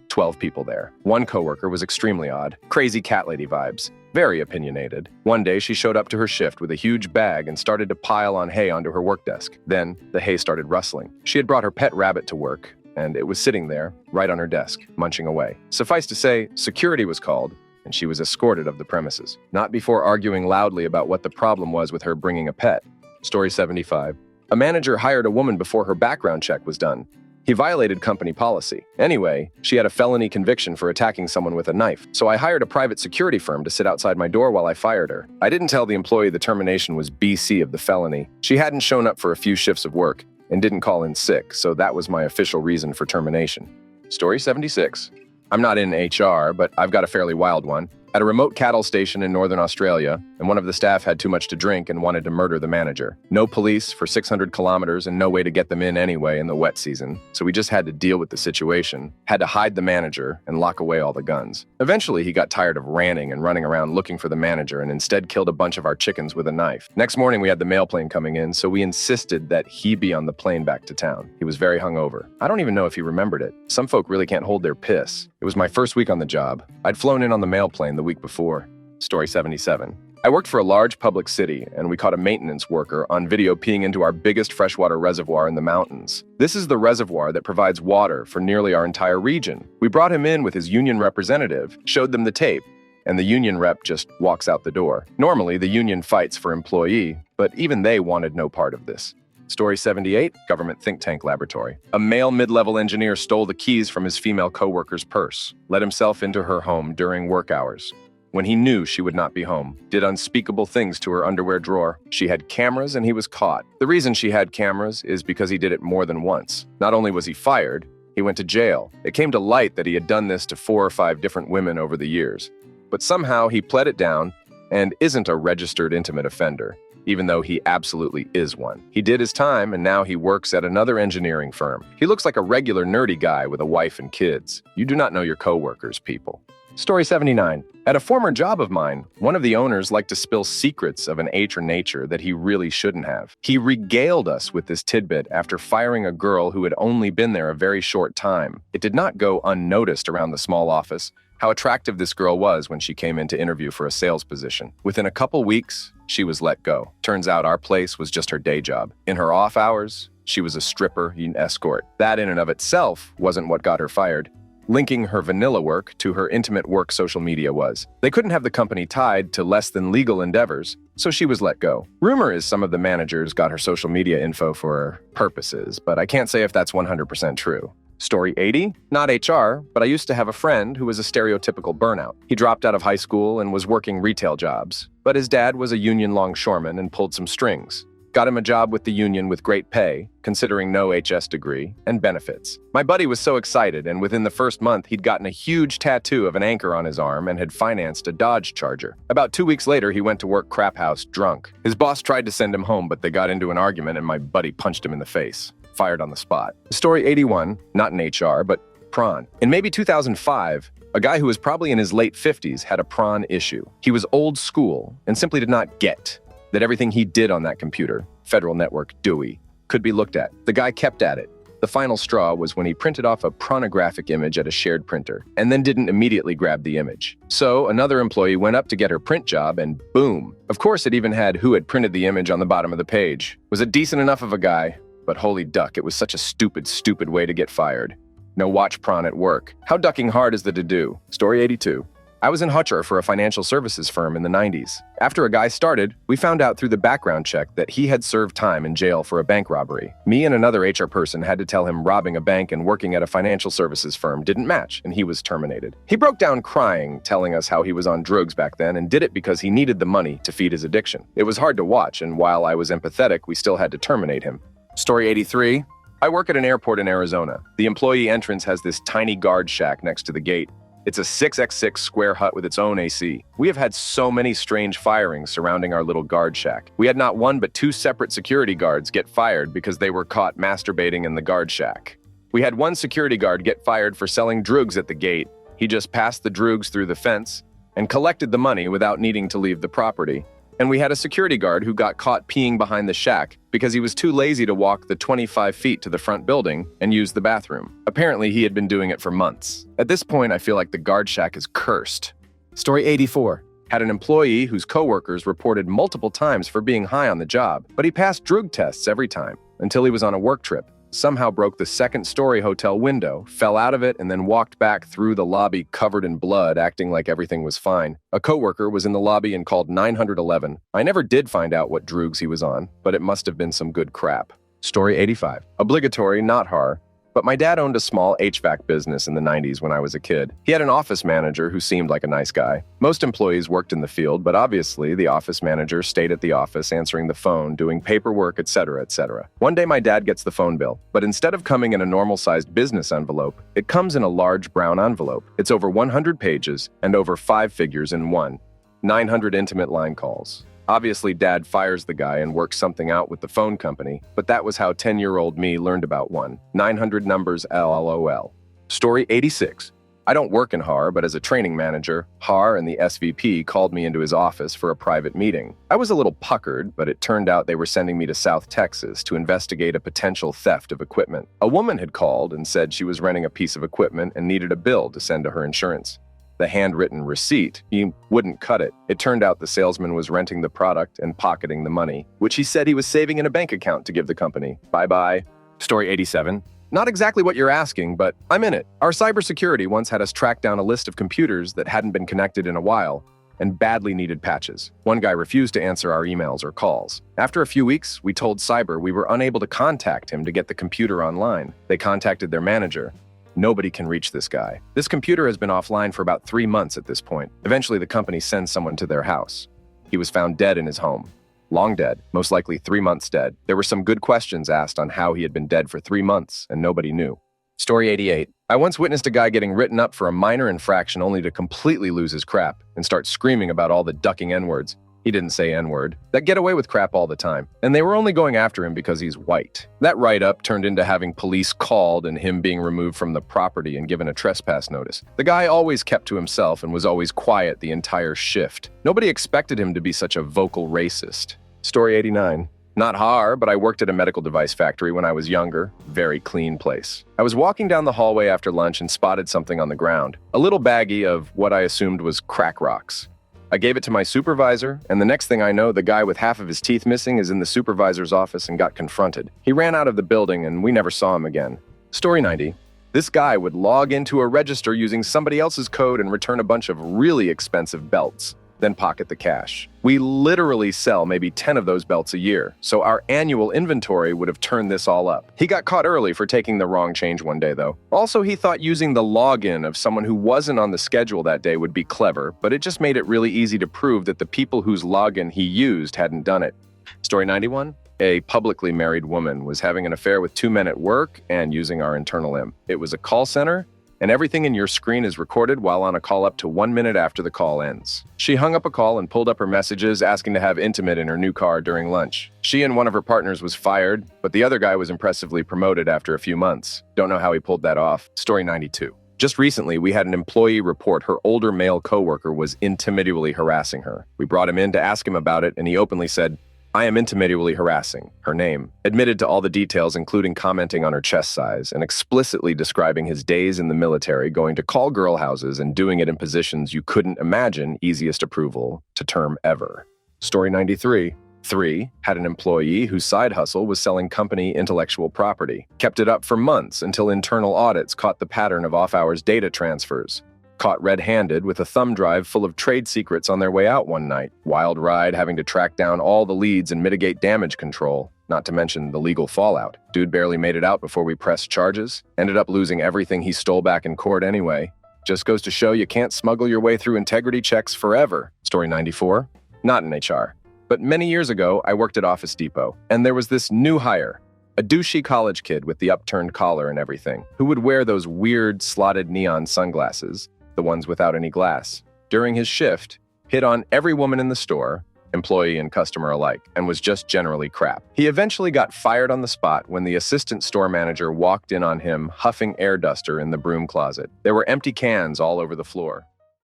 12 people there. One coworker was extremely odd, crazy cat lady vibes, very opinionated. One day she showed up to her shift with a huge bag and started to pile on hay onto her work desk. Then the hay started rustling. She had brought her pet rabbit to work, and it was sitting there, right on her desk, munching away. Suffice to say, security was called, and she was escorted of the premises. Not before arguing loudly about what the problem was with her bringing a pet. Story 75. A manager hired a woman before her background check was done. He violated company policy. Anyway, she had a felony conviction for attacking someone with a knife, so I hired a private security firm to sit outside my door while I fired her. I didn't tell the employee the termination was BC of the felony. She hadn't shown up for a few shifts of work and didn't call in sick, so that was my official reason for termination. Story 76. I'm not in HR, but I've got a fairly wild one. At a remote cattle station in northern Australia, and one of the staff had too much to drink and wanted to murder the manager. No police for 600 kilometers and no way to get them in anyway in the wet season, so we just had to deal with the situation, had to hide the manager and lock away all the guns. Eventually, he got tired of ranting and running around looking for the manager and instead killed a bunch of our chickens with a knife. Next morning, we had the mail plane coming in, so we insisted that he be on the plane back to town. He was very hungover. I don't even know if he remembered it. Some folk really can't hold their piss. It was my first week on the job. I'd flown in on the mail plane the week before. Story 77. I worked for a large public city, and we caught a maintenance worker on video peeing into our biggest freshwater reservoir in the mountains. This is the reservoir that provides water for nearly our entire region. We brought him in with his union representative, showed them the tape, and the union rep just walks out the door. Normally, the union fights for employee, but even they wanted no part of this. Story 78, Government Think Tank Laboratory. A male mid-level engineer stole the keys from his female coworker's purse, let himself into her home during work hours. When he knew she would not be home, did unspeakable things to her underwear drawer. She had cameras and he was caught. The reason she had cameras is because he did it more than once. Not only was he fired, he went to jail. It came to light that he had done this to 4 or 5 different women over the years. But somehow he pled it down and isn't a registered intimate offender, even though he absolutely is one. He did his time and now he works at another engineering firm. He looks like a regular nerdy guy with a wife and kids. You do not know your coworkers, people. Story 79. At a former job of mine, one of the owners liked to spill secrets of an age or nature that he really shouldn't have. He regaled us with this tidbit after firing a girl who had only been there a very short time. It did not go unnoticed around the small office how attractive this girl was when she came in to interview for a sales position. Within a couple weeks, she was let go. Turns out our place was just her day job. In her off hours, she was a stripper and escort. That in and of itself wasn't what got her fired. linking her vanilla work to her intimate work social media was. They couldn't have the company tied to less than legal endeavors, so she was let go. Rumor is some of the managers got her social media info for purposes, but I can't say if that's 100% true. Story 80? Not HR, but I used to have a friend who was a stereotypical burnout. He dropped out of high school and was working retail jobs, but his dad was a union longshoreman and pulled some strings. Got him a job with the union with great pay, considering no HS degree, and benefits. My buddy was so excited, and within the first month, he'd gotten a huge tattoo of an anchor on his arm and had financed a Dodge Charger. About 2 weeks later, he went to work crap house drunk. His boss tried to send him home, but they got into an argument and my buddy punched him in the face. Fired on the spot. Story 81, not in HR, but prawn. In maybe 2005, a guy who was probably in his late 50s had a prawn issue. He was old school and simply did not get that everything he did on that computer, Federal Network DOI, could be looked at. The guy kept at it. The final straw was when he printed off a pornographic image at a shared printer and then didn't immediately grab the image. So another employee went up to get her print job and boom. Of course, it even had who had printed the image on the bottom of the page. Was it decent enough of a guy? But holy duck, it was such a stupid way to get fired. No watch prawn at work. How ducking hard is the to-do? Story 82. I was in HR for a financial services firm in the 90s. After a guy started, we found out through the background check that he had served time in jail for a bank robbery. Me and another HR person had to tell him robbing a bank and working at a financial services firm didn't match, and he was terminated. He broke down crying, telling us how he was on drugs back then and did it because he needed the money to feed his addiction. It was hard to watch, and while I was empathetic, we still had to terminate him. Story 83. I work at an airport in Arizona. The employee entrance has this tiny guard shack next to the gate. It's a 6x6 square hut with its own AC. We have had so many strange firings surrounding our little guard shack. We had not one but two separate security guards get fired because they were caught masturbating in the guard shack. We had one security guard get fired for selling drugs at the gate. He just passed the drugs through the fence and collected the money without needing to leave the property. And we had a security guard who got caught peeing behind the shack because he was too lazy to walk the 25 feet to the front building and use the bathroom. Apparently, he had been doing it for months. At this point, I feel like the guard shack is cursed. Story 84. Had an employee whose coworkers reported multiple times for being high on the job, but he passed drug tests every time until he was on a work trip. Somehow broke the second-story hotel window, fell out of it, and then walked back through the lobby covered in blood, acting like everything was fine. A coworker was in the lobby and called 911. I never did find out what drugs he was on, but it must have been some good crap. Story 85. Obligatory, not horror. But my dad owned a small HVAC business in the 90s when I was a kid. He had an office manager who seemed like a nice guy. Most employees worked in the field, but obviously the office manager stayed at the office answering the phone, doing paperwork, etc., etc. One day my dad gets the phone bill, but instead of coming in a normal-sized business envelope, it comes in a large brown envelope. It's over 100 pages and over 5 figures in one. 900 intimate line calls. Obviously, Dad fires the guy and works something out with the phone company, but that was how 10-year-old me learned about one. 900 numbers, LOL. Story 86. I don't work in HAR, but as a training manager, HAR and the SVP called me into his office for a private meeting. I was a little puckered, but it turned out they were sending me to South Texas to investigate a potential theft of equipment. A woman had called and said she was renting a piece of equipment and needed a bill to send to her insurance. The handwritten receipt, he wouldn't cut it. It turned out the salesman was renting the product and pocketing the money, which he said he was saving in a bank account to give the company. Bye-bye. Story 87. Not exactly what you're asking, but I'm in it. Our cybersecurity once had us track down a list of computers that hadn't been connected in a while and badly needed patches. One guy refused to answer our emails or calls. After a few weeks, we told Cyber we were unable to contact him to get the computer online. They contacted their manager. Nobody can reach this guy. This computer has been offline for about 3 months at this point. Eventually, the company sends someone to their house. He was found dead in his home. Long dead, most likely 3 months dead. There were some good questions asked on how he had been dead for 3 months, and nobody knew. Story 88. I once witnessed a guy getting written up for a minor infraction only to completely lose his crap and start screaming about all the ducking N-words. He didn't say N-word. That get away with crap all the time. And they were only going after him because he's white. That write-up turned into having police called and him being removed from the property and given a trespass notice. The guy always kept to himself and was always quiet the entire shift. Nobody expected him to be such a vocal racist. Story 89. Not HAR, but I worked at a medical device factory when I was younger. Very clean place. I was walking down the hallway after lunch and spotted something on the ground. A little baggie of what I assumed was crack rocks. I gave it to my supervisor, and the next thing I know, the guy with half of his teeth missing is in the supervisor's office and got confronted. He ran out of the building, and we never saw him again. Story 90. This guy would log into a register using somebody else's code and return a bunch of really expensive belts, then pocket the cash. We literally sell maybe 10 of those belts a year, so our annual inventory would have turned this all up. He got caught early for taking the wrong change one day, though. Also, he thought using the login of someone who wasn't on the schedule that day would be clever, but it just made it really easy to prove that the people whose login he used hadn't done it. Story 91. A publicly married woman was having an affair with 2 men at work and using our internal IM. It was a call center, and everything in your screen is recorded while on a call up to 1 minute after the call ends. She hung up a call and pulled up her messages asking to have intimate in her new car during lunch. She and one of her partners was fired, but the other guy was impressively promoted after a few months. Don't know how he pulled that off. Story 92. Just recently, we had an employee report her older male coworker was intimidally harassing her. We brought him in to ask him about it, and he openly said, "I am intimidally harassing," her name, admitted to all the details including commenting on her chest size and explicitly describing his days in the military going to call girl houses and doing it in positions you couldn't imagine easiest approval to term ever. Story 93. 3. Had an employee whose side hustle was selling company intellectual property. Kept it up for months until internal audits caught the pattern of off-hours data transfers. Caught red-handed with a thumb drive full of trade secrets on their way out one night. Wild ride having to track down all the leads and mitigate damage control, not to mention the legal fallout. Dude barely made it out before we pressed charges. Ended up losing everything he stole back in court anyway. Just goes to show you can't smuggle your way through integrity checks forever. Story 94. Not in HR. But many years ago, I worked at Office Depot, and there was this new hire. A douchey college kid with the upturned collar and everything, who would wear those weird slotted neon sunglasses, the ones without any glass. During his shift, hit on every woman in the store, employee and customer alike, and was just generally crap. He eventually got fired on the spot when the assistant store manager walked in on him huffing air duster in the broom closet. There were empty cans all over the floor.